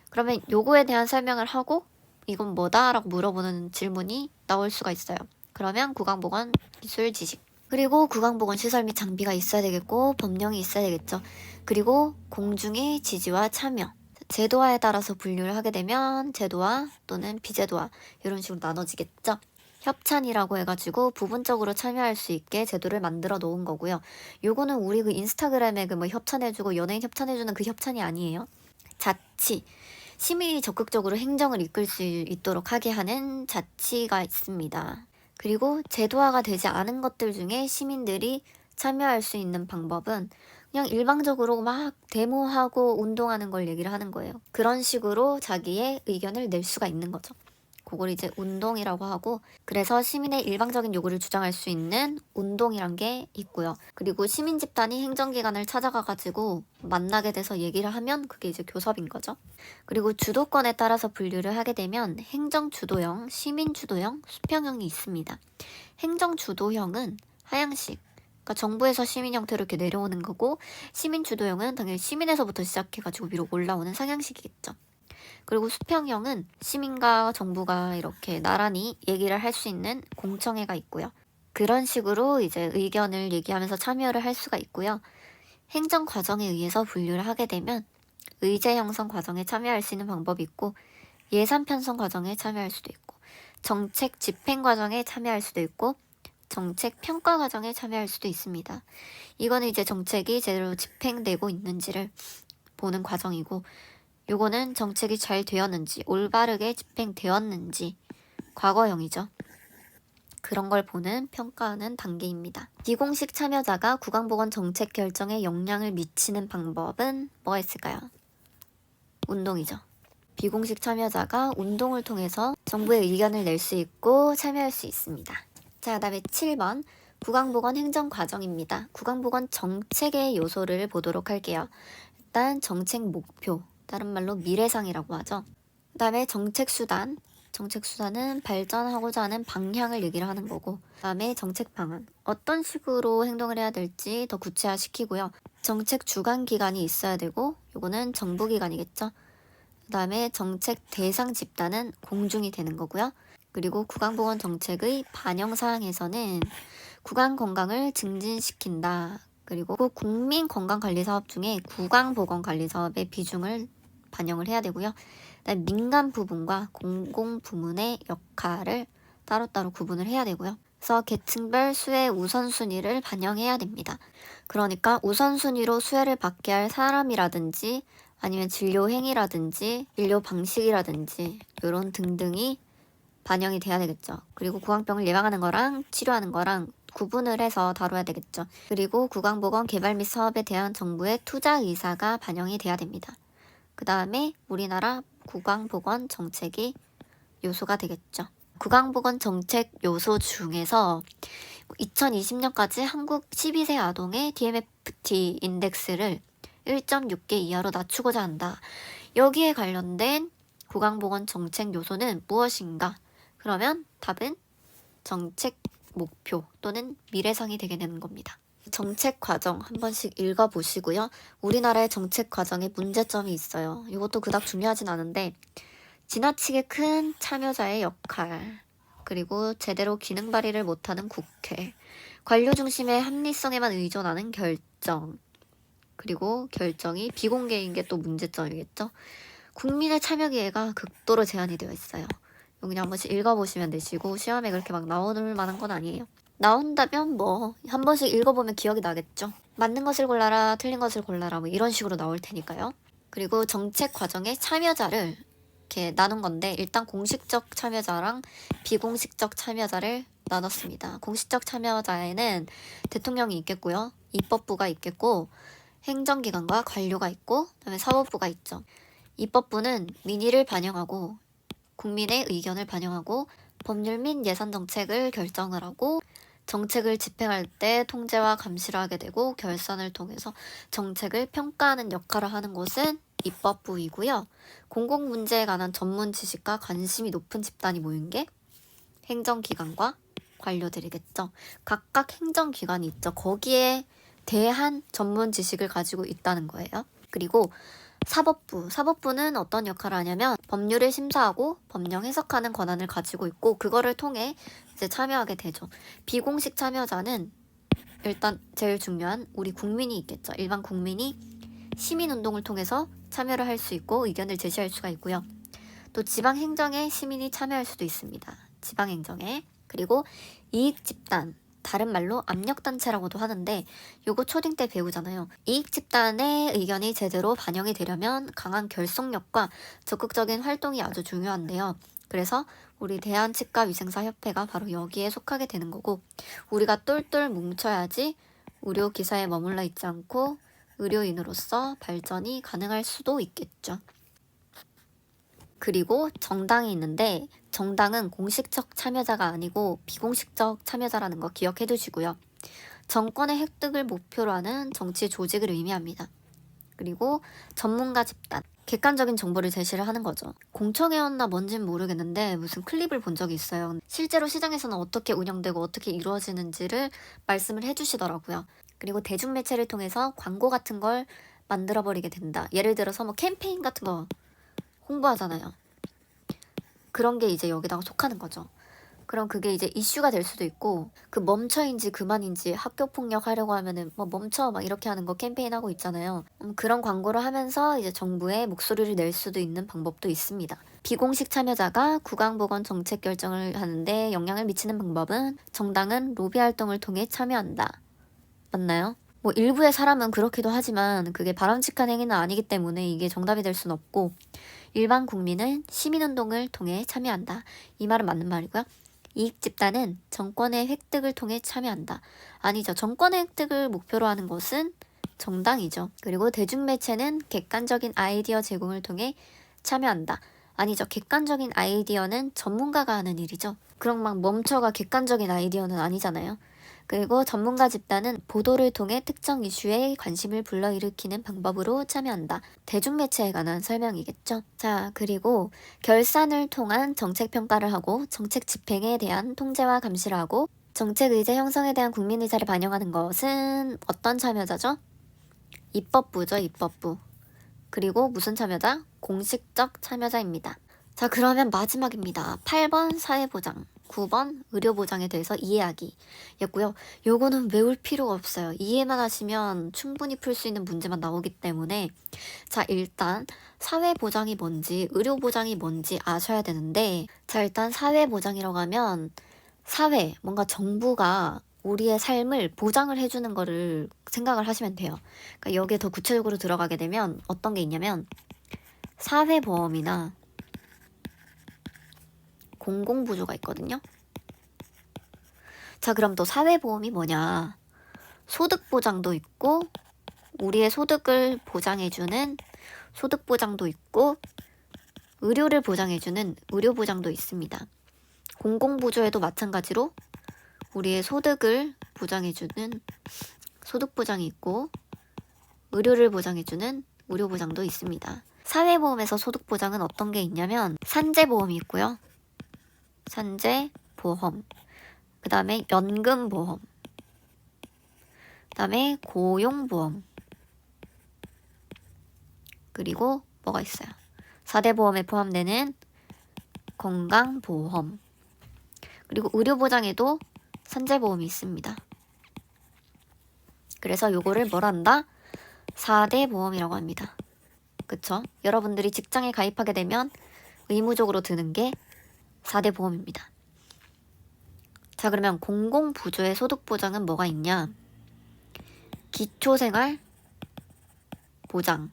그러면 요거에 대한 설명을 하고 이건 뭐다? 라고 물어보는 질문이 나올 수가 있어요. 그러면 구강보건 기술 지식 그리고 구강보건 시설 및 장비가 있어야 되겠고 법령이 있어야 되겠죠. 그리고 공중의 지지와 참여 제도화에 따라서 분류를 하게 되면 제도화 또는 비제도화 이런 식으로 나눠지겠죠. 협찬이라고 해가지고 부분적으로 참여할 수 있게 제도를 만들어 놓은 거고요. 요거는 우리 그 인스타그램에 그 뭐 협찬해주고 연예인 협찬해주는 그 협찬이 아니에요. 자치 시민이 적극적으로 행정을 이끌 수 있도록 하게 하는 자치가 있습니다. 그리고 제도화가 되지 않은 것들 중에 시민들이 참여할 수 있는 방법은 그냥 일방적으로 막 데모하고 운동하는 걸 얘기를 하는 거예요. 그런 식으로 자기의 의견을 낼 수가 있는 거죠. 그걸 이제 운동이라고 하고 그래서 시민의 일방적인 요구를 주장할 수 있는 운동이란 게 있고요. 그리고 시민 집단이 행정기관을 찾아가가지고 만나게 돼서 얘기를 하면 그게 이제 교섭인 거죠. 그리고 주도권에 따라서 분류를 하게 되면 행정주도형, 시민주도형, 수평형이 있습니다. 행정주도형은 하향식 그러니까 정부에서 시민 형태로 이렇게 내려오는 거고 시민주도형은 당연히 시민에서부터 시작해가지고 위로 올라오는 상향식이겠죠. 그리고 수평형은 시민과 정부가 이렇게 나란히 얘기를 할 수 있는 공청회가 있고요. 그런 식으로 이제 의견을 얘기하면서 참여를 할 수가 있고요. 행정 과정에 의해서 분류를 하게 되면 의제 형성 과정에 참여할 수 있는 방법이 있고 예산 편성 과정에 참여할 수도 있고 정책 집행 과정에 참여할 수도 있고 정책 평가 과정에 참여할 수도 있습니다. 이거는 이제 정책이 제대로 집행되고 있는지를 보는 과정이고 요거는 정책이 잘 되었는지 올바르게 집행되었는지 과거형이죠. 그런 걸 보는 평가하는 단계입니다. 비공식 참여자가 구강보건 정책 결정에 영향을 미치는 방법은 뭐가 있을까요? 운동이죠. 비공식 참여자가 운동을 통해서 정부의 의견을 낼 수 있고 참여할 수 있습니다. 자, 그다음에 7번 구강보건 행정과정입니다. 구강보건 정책의 요소를 보도록 할게요. 일단 정책 목표, 다른 말로 미래상이라고 하죠. 그 다음에 정책수단, 정책수단은 발전하고자 하는 방향을 얘기를 하는 거고 그 다음에 정책방안, 어떤 식으로 행동을 해야 될지 더 구체화시키고요. 정책 주관기관이 있어야 되고 요거는 정부기관이겠죠. 그 다음에 정책 대상 집단은 공중이 되는 거고요. 그리고 구강보건 정책의 반영사항에서는 구강 건강을 증진시킨다. 그리고 국민건강관리사업 중에 구강보건관리사업의 비중을 반영을 해야 되고요. 그다음에 민간 부분과 공공 부문의 역할을 따로따로 구분을 해야 되고요. 그래서 계층별 수혜 우선순위를 반영해야 됩니다. 그러니까 우선순위로 수혜를 받게 할 사람이라든지 아니면 진료 행위라든지 진료 방식이라든지 이런 등등이 반영이 돼야 되겠죠. 그리고 구강병을 예방하는 거랑 치료하는 거랑 구분을 해서 다뤄야 되겠죠. 그리고 구강보건 개발 및 사업에 대한 정부의 투자 의사가 반영이 돼야 됩니다. 그 다음에 우리나라 구강보건 정책이 요소가 되겠죠. 구강보건 정책 요소 중에서 2020년까지 한국 12세 아동의 DMFT 인덱스를 1.6개 이하로 낮추고자 한다. 여기에 관련된 구강보건 정책 요소는 무엇인가? 그러면 답은 정책 목표 또는 미래상이 되게 되는 겁니다. 정책 과정 한 번씩 읽어보시고요. 우리나라의 정책 과정에 문제점이 있어요. 이것도 그닥 중요하진 않은데 지나치게 큰 참여자의 역할, 그리고 제대로 기능 발휘를 못하는 국회, 관료 중심의 합리성에만 의존하는 결정, 그리고 결정이 비공개인 게 또 문제점이겠죠. 국민의 참여 기회가 극도로 제한이 되어 있어요. 이거 그냥 한 번씩 읽어보시면 되시고 시험에 그렇게 막 나오는 만한 건 아니에요. 나온다면 뭐 한 번씩 읽어보면 기억이 나겠죠. 맞는 것을 골라라, 틀린 것을 골라라 뭐 이런 식으로 나올 테니까요. 그리고 정책 과정의 참여자를 이렇게 나눈 건데 일단 공식적 참여자랑 비공식적 참여자를 나눴습니다. 공식적 참여자에는 대통령이 있겠고요. 입법부가 있겠고 행정기관과 관료가 있고 그다음에 사법부가 있죠. 입법부는 민의를 반영하고 국민의 의견을 반영하고 법률 및 예산 정책을 결정을 하고 정책을 집행할 때 통제와 감시를 하게 되고 결산을 통해서 정책을 평가하는 역할을 하는 곳은 입법부이고요. 공공문제에 관한 전문 지식과 관심이 높은 집단이 모인 게 행정기관과 관료들이겠죠. 각각 행정기관이 있죠. 거기에 대한 전문 지식을 가지고 있다는 거예요. 그리고 사법부는 어떤 역할을 하냐면 법률을 심사하고 법령 해석하는 권한을 가지고 있고 그거를 통해 이제 참여하게 되죠. 비공식 참여자는 일단 제일 중요한 우리 국민이 있겠죠. 일반 국민이 시민운동을 통해서 참여를 할 수 있고 의견을 제시할 수가 있고요. 또 지방행정에 시민이 참여할 수도 있습니다. 지방행정에. 그리고 이익집단, 다른 말로 압력단체라고도 하는데 요거 초딩 때 배우잖아요. 이익집단의 의견이 제대로 반영이 되려면 강한 결속력과 적극적인 활동이 아주 중요한데요. 그래서 우리 대한치과위생사협회가 바로 여기에 속하게 되는 거고 우리가 똘똘 뭉쳐야지 의료기사에 머물러 있지 않고 의료인으로서 발전이 가능할 수도 있겠죠. 그리고 정당이 있는데 정당은 공식적 참여자가 아니고 비공식적 참여자라는 거 기억해 두시고요. 정권의 획득을 목표로 하는 정치 조직을 의미합니다. 그리고 전문가 집단, 객관적인 정보를 제시를 하는 거죠. 공청회였나 뭔진 모르겠는데 무슨 클립을 본 적이 있어요. 실제로 시장에서는 어떻게 운영되고 어떻게 이루어지는지를 말씀을 해주시더라고요. 그리고 대중매체를 통해서 광고 같은 걸 만들어버리게 된다. 예를 들어서 뭐 캠페인 같은 거 홍보하잖아요. 그런 게 이제 여기다가 속하는 거죠. 그럼 그게 이제 이슈가 될 수도 있고 그 멈춰인지 그만인지 학교 폭력 하려고 하면은 뭐 멈춰 막 이렇게 하는 거 캠페인 하고 있잖아요. 그런 광고를 하면서 이제 정부의 목소리를 낼 수도 있는 방법도 있습니다. 비공식 참여자가 구강보건 정책 결정을 하는데 영향을 미치는 방법은 정당은 로비 활동을 통해 참여한다. 맞나요? 뭐 일부의 사람은 그렇기도 하지만 그게 바람직한 행위는 아니기 때문에 이게 정답이 될 수는 없고 일반 국민은 시민운동을 통해 참여한다. 이 말은 맞는 말이고요. 이익집단은 정권의 획득을 통해 참여한다. 아니죠. 정권의 획득을 목표로 하는 것은 정당이죠. 그리고 대중매체는 객관적인 아이디어 제공을 통해 참여한다. 아니죠. 객관적인 아이디어는 전문가가 하는 일이죠. 그럼 막 멈춰가 객관적인 아이디어는 아니잖아요. 그리고 전문가 집단은 보도를 통해 특정 이슈에 관심을 불러일으키는 방법으로 참여한다. 대중매체에 관한 설명이겠죠. 자, 그리고 결산을 통한 정책 평가를 하고 정책 집행에 대한 통제와 감시를 하고 정책 의제 형성에 대한 국민 의사를 반영하는 것은 어떤 참여자죠? 입법부죠, 입법부. 그리고 무슨 참여자? 공식적 참여자입니다. 자, 그러면 마지막입니다. 8번 사회보장, 9번 의료보장에 대해서 이해하기 였고요. 요거는 외울 필요가 없어요. 이해만 하시면 충분히 풀 수 있는 문제만 나오기 때문에 자, 일단 사회보장이 뭔지 의료보장이 뭔지 아셔야 되는데 자, 일단 사회보장이라고 하면 사회, 뭔가 정부가 우리의 삶을 보장을 해주는 거를 생각을 하시면 돼요. 그러니까 여기에 더 구체적으로 들어가게 되면 어떤 게 있냐면 사회보험이나 공공부조가 있거든요. 자, 그럼 또 사회보험이 뭐냐? 소득보장도 있고 우리의 소득을 보장해주는 소득보장도 있고 의료를 보장해주는 의료보장도 있습니다. 공공부조에도 마찬가지로 우리의 소득을 보장해주는 소득보장이 있고 의료를 보장해주는 의료보장도 있습니다. 사회보험에서 소득보장은 어떤 게 있냐면 산재보험이 있고요. 산재보험, 그 다음에 연금보험, 그 다음에 고용보험, 그리고 뭐가 있어요? 4대 보험에 포함되는 건강보험, 그리고 의료보장에도 산재보험이 있습니다. 그래서 요거를 뭘 한다? 4대 보험이라고 합니다. 그쵸? 여러분들이 직장에 가입하게 되면 의무적으로 드는 게 4대 보험입니다. 자, 그러면 공공부조의 소득보장은 뭐가 있냐? 기초생활 보장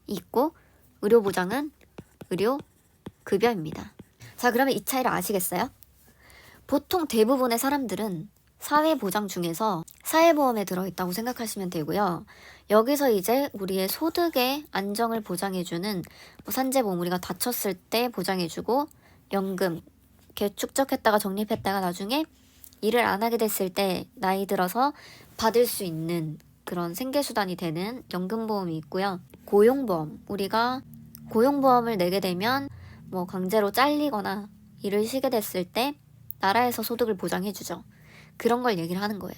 있고, 의료보장은 의료급여입니다. 자, 그러면 이 차이를 아시겠어요? 보통 대부분의 사람들은 사회보장 중에서 사회보험에 들어있다고 생각하시면 되고요. 여기서 이제 우리의 소득의 안정을 보장해주는 뭐 산재보험, 우리가 다쳤을 때 보장해주고, 연금, 이렇게 축적했다가 적립했다가 나중에 일을 안 하게 됐을 때 나이 들어서 받을 수 있는 그런 생계수단이 되는 연금보험이 있고요. 고용보험, 우리가 고용보험을 내게 되면 뭐 강제로 잘리거나 일을 쉬게 됐을 때 나라에서 소득을 보장해주죠. 그런 걸 얘기를 하는 거예요.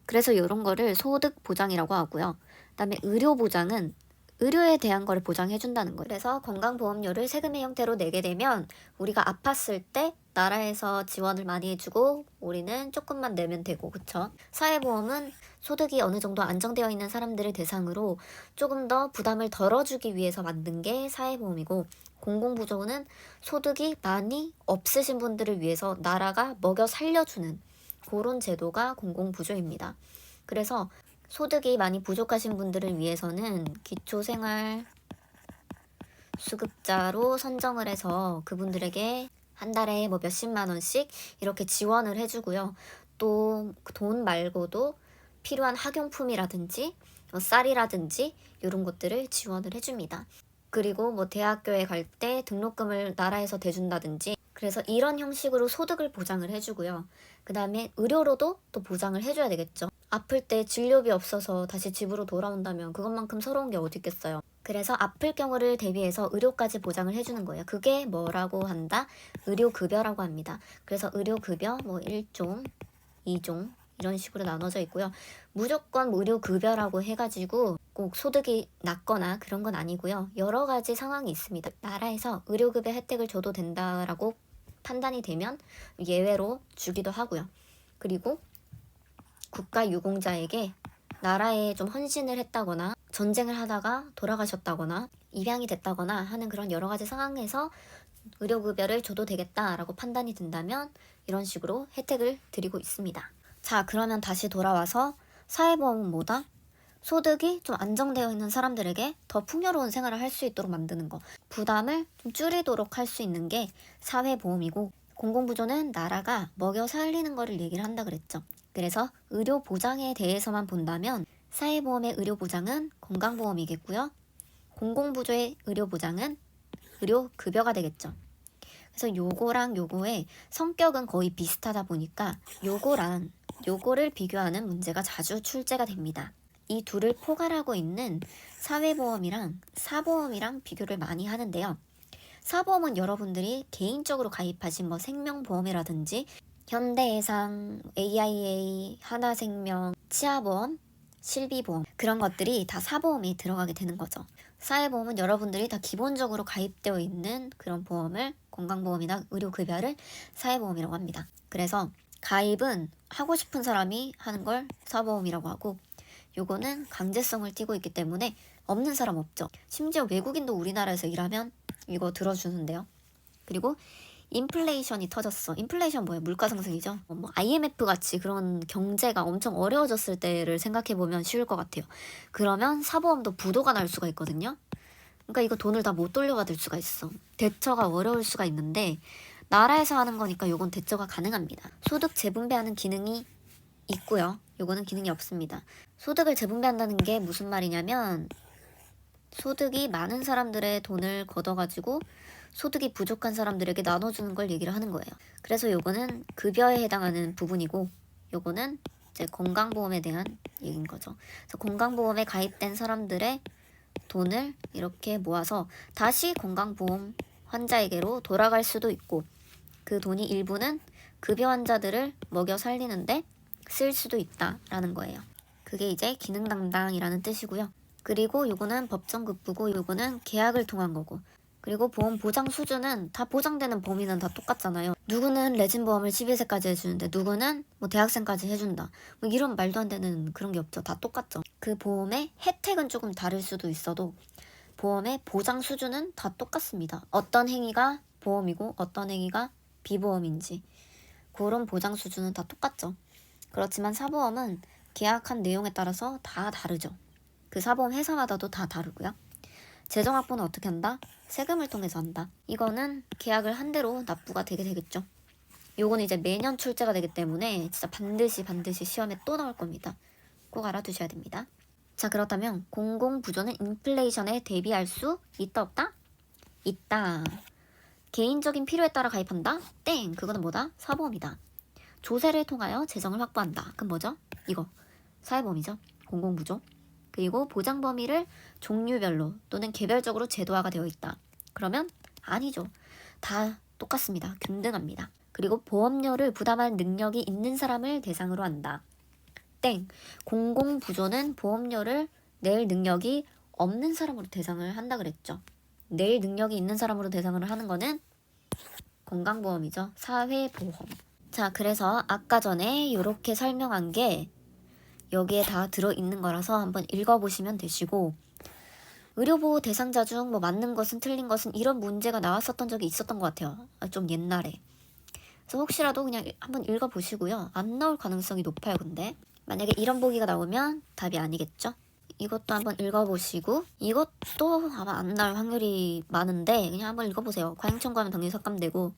그래서 이런 거를 소득보장이라고 하고요. 그다음에 의료보장은 의료에 대한 거를 보장해준다는 거예요. 그래서 건강보험료를 세금의 형태로 내게 되면 우리가 아팠을 때 나라에서 지원을 많이 해주고 우리는 조금만 내면 되고, 그쵸? 사회보험은 소득이 어느 정도 안정되어 있는 사람들을 대상으로 조금 더 부담을 덜어주기 위해서 만든 게 사회보험이고, 공공부조는 소득이 많이 없으신 분들을 위해서 나라가 먹여 살려주는 그런 제도가 공공부조입니다. 그래서 소득이 많이 부족하신 분들을 위해서는 기초생활 수급자로 선정을 해서 그분들에게 한 달에 뭐 몇십만 원씩 이렇게 지원을 해주고요. 또 돈 말고도 필요한 학용품이라든지 쌀이라든지 이런 것들을 지원을 해줍니다. 그리고 뭐 대학교에 갈 때 등록금을 나라에서 대준다든지, 그래서 이런 형식으로 소득을 보장을 해주고요. 그 다음에 의료로도 또 보장을 해줘야 되겠죠. 아플 때 진료비 없어서 다시 집으로 돌아온다면 그것만큼 서러운 게 어디 있겠어요. 그래서 아플 경우를 대비해서 의료까지 보장을 해주는 거예요. 그게 뭐라고 한다? 의료급여라고 합니다. 그래서 의료급여 뭐 1종, 2종 이런 식으로 나눠져 있고요. 무조건 의료급여라고 해가지고 꼭 소득이 낮거나 그런 건 아니고요. 여러 가지 상황이 있습니다. 나라에서 의료급여 혜택을 줘도 된다라고 판단이 되면 예외로 주기도 하고요. 그리고 국가 유공자에게 나라에 좀 헌신을 했다거나 전쟁을 하다가 돌아가셨다거나 입양이 됐다거나 하는 그런 여러 가지 상황에서 의료급여를 줘도 되겠다라고 판단이 된다면 이런 식으로 혜택을 드리고 있습니다. 자, 그러면 다시 돌아와서 사회보험은 뭐다? 소득이 좀 안정되어 있는 사람들에게 더 풍요로운 생활을 할 수 있도록 만드는 거, 부담을 좀 줄이도록 할 수 있는 게 사회보험이고, 공공부조는 나라가 먹여 살리는 거를 얘기를 한다 그랬죠. 그래서 의료보장에 대해서만 본다면 사회보험의 의료보장은 건강보험이겠고요. 공공부조의 의료보장은 의료급여가 되겠죠. 그래서 요거랑 요거의 성격은 거의 비슷하다 보니까 요거랑 요거를 비교하는 문제가 자주 출제가 됩니다. 이 둘을 포괄하고 있는 사회보험이랑 사보험이랑 비교를 많이 하는데요. 사보험은 여러분들이 개인적으로 가입하신 뭐 생명보험이라든지 현대해상, AIA, 하나생명, 치아보험, 실비보험, 그런 것들이 다 사보험에 들어가게 되는 거죠. 사회보험은 여러분들이 다 기본적으로 가입되어 있는 그런 보험을, 건강보험이나 의료급여를 사회보험이라고 합니다. 그래서 가입은 하고 싶은 사람이 하는 걸 사보험이라고 하고, 요거는 강제성을 띠고 있기 때문에 없는 사람 없죠. 심지어 외국인도 우리나라에서 일하면 이거 들어주는데요. 그리고 인플레이션이 터졌어. 인플레이션 뭐예요? 물가 상승이죠. 뭐 IMF 같이 그런 경제가 엄청 어려워졌을 때를 생각해보면 쉬울 것 같아요. 그러면 사보험도 부도가 날 수가 있거든요. 그러니까 이거 돈을 다 못 돌려받을 수가 있어. 대처가 어려울 수가 있는데 나라에서 하는 거니까 요건 대처가 가능합니다. 소득 재분배하는 기능이 있고요. 요거는 기능이 없습니다. 소득을 재분배한다는 게 무슨 말이냐면 소득이 많은 사람들의 돈을 걷어가지고 소득이 부족한 사람들에게 나눠주는 걸 얘기를 하는 거예요. 그래서 요거는 급여에 해당하는 부분이고 요거는 이제 건강보험에 대한 얘기인 거죠. 그래서 건강보험에 가입된 사람들의 돈을 이렇게 모아서 다시 건강보험 환자에게로 돌아갈 수도 있고, 그 돈이 일부는 급여 환자들을 먹여 살리는데 쓸 수도 있다라는 거예요. 그게 이제 기능 담당이라는 뜻이고요. 그리고 요거는 법정급부고 요거는 계약을 통한 거고, 그리고 보험 보장 수준은 다 보장되는 범위는 다 똑같잖아요. 누구는 레진 보험을 12세까지 해주는데 누구는 뭐 대학생까지 해준다. 뭐 이런 말도 안 되는 그런 게 없죠. 다 똑같죠. 그 보험의 혜택은 조금 다를 수도 있어도 보험의 보장 수준은 다 똑같습니다. 어떤 행위가 보험이고 어떤 행위가 비보험인지 그런 보장 수준은 다 똑같죠. 그렇지만 사보험은 계약한 내용에 따라서 다 다르죠. 그 사보험 회사마다도 다 다르고요. 재정 확보는 어떻게 한다? 세금을 통해서 한다. 이거는 계약을 한 대로 납부가 되게 되겠죠. 요거는 이제 매년 출제가 되기 때문에 진짜 반드시 시험에 또 나올 겁니다. 꼭 알아두셔야 됩니다. 자, 그렇다면 공공부조는 인플레이션에 대비할 수 있다 없다? 있다. 개인적인 필요에 따라 가입한다? 땡! 그거는 뭐다? 사보험이다. 조세를 통하여 재정을 확보한다. 그럼 뭐죠? 이거 사회보험이죠. 공공부조. 그리고 보장 범위를 종류별로 또는 개별적으로 제도화가 되어 있다. 그러면 아니죠. 다 똑같습니다. 균등합니다. 그리고 보험료를 부담할 능력이 있는 사람을 대상으로 한다. 땡. 공공부조는 보험료를 낼 능력이 없는 사람으로 대상을 한다 그랬죠. 낼 능력이 있는 사람으로 대상을 하는 거는 건강보험이죠. 사회보험. 자, 그래서 아까 전에 이렇게 설명한 게 여기에 다 들어있는 거라서 한번 읽어보시면 되시고, 의료보호 대상자 중 뭐 맞는 것은 틀린 것은 이런 문제가 나왔었던 적이 있었던 것 같아요. 좀 옛날에. 그래서 혹시라도 그냥 한번 읽어보시고요. 안 나올 가능성이 높아요. 근데 만약에 이런 보기가 나오면 답이 아니겠죠. 이것도 한번 읽어보시고, 이것도 아마 안 나올 확률이 많은데 그냥 한번 읽어보세요. 과잉 청구하면 당연히 삭감되고,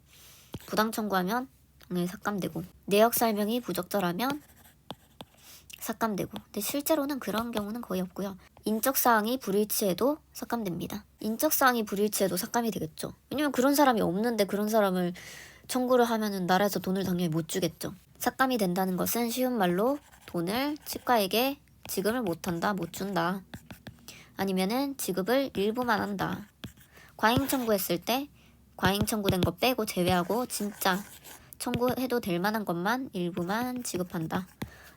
부당 청구하면 당연히 삭감되고, 내역 설명이 부적절하면 삭감되고. 근데 실제로는 그런 경우는 거의 없고요. 인적사항이 불일치해도 삭감됩니다. 인적사항이 불일치해도 삭감이 되겠죠. 왜냐면 그런 사람이 없는데 그런 사람을 청구를 하면은 나라에서 돈을 당연히 못 주겠죠. 삭감이 된다는 것은 쉬운 말로 돈을 치과에게 지급을 못한다, 못 준다. 아니면은 지급을 일부만 한다. 과잉 청구했을 때 과잉 청구된 거 빼고 제외하고 진짜 청구해도 될 만한 것만 일부만 지급한다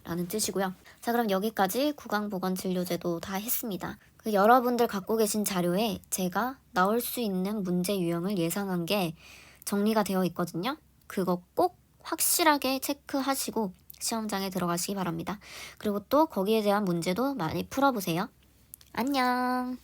라는 뜻이고요. 자, 그럼 여기까지 구강보건진료제도 다 했습니다. 여러분들 갖고 계신 자료에 제가 나올 수 있는 문제 유형을 예상한 게 정리가 되어 있거든요. 그거 꼭 확실하게 체크하시고 시험장에 들어가시기 바랍니다. 그리고 또 거기에 대한 문제도 많이 풀어보세요. 안녕.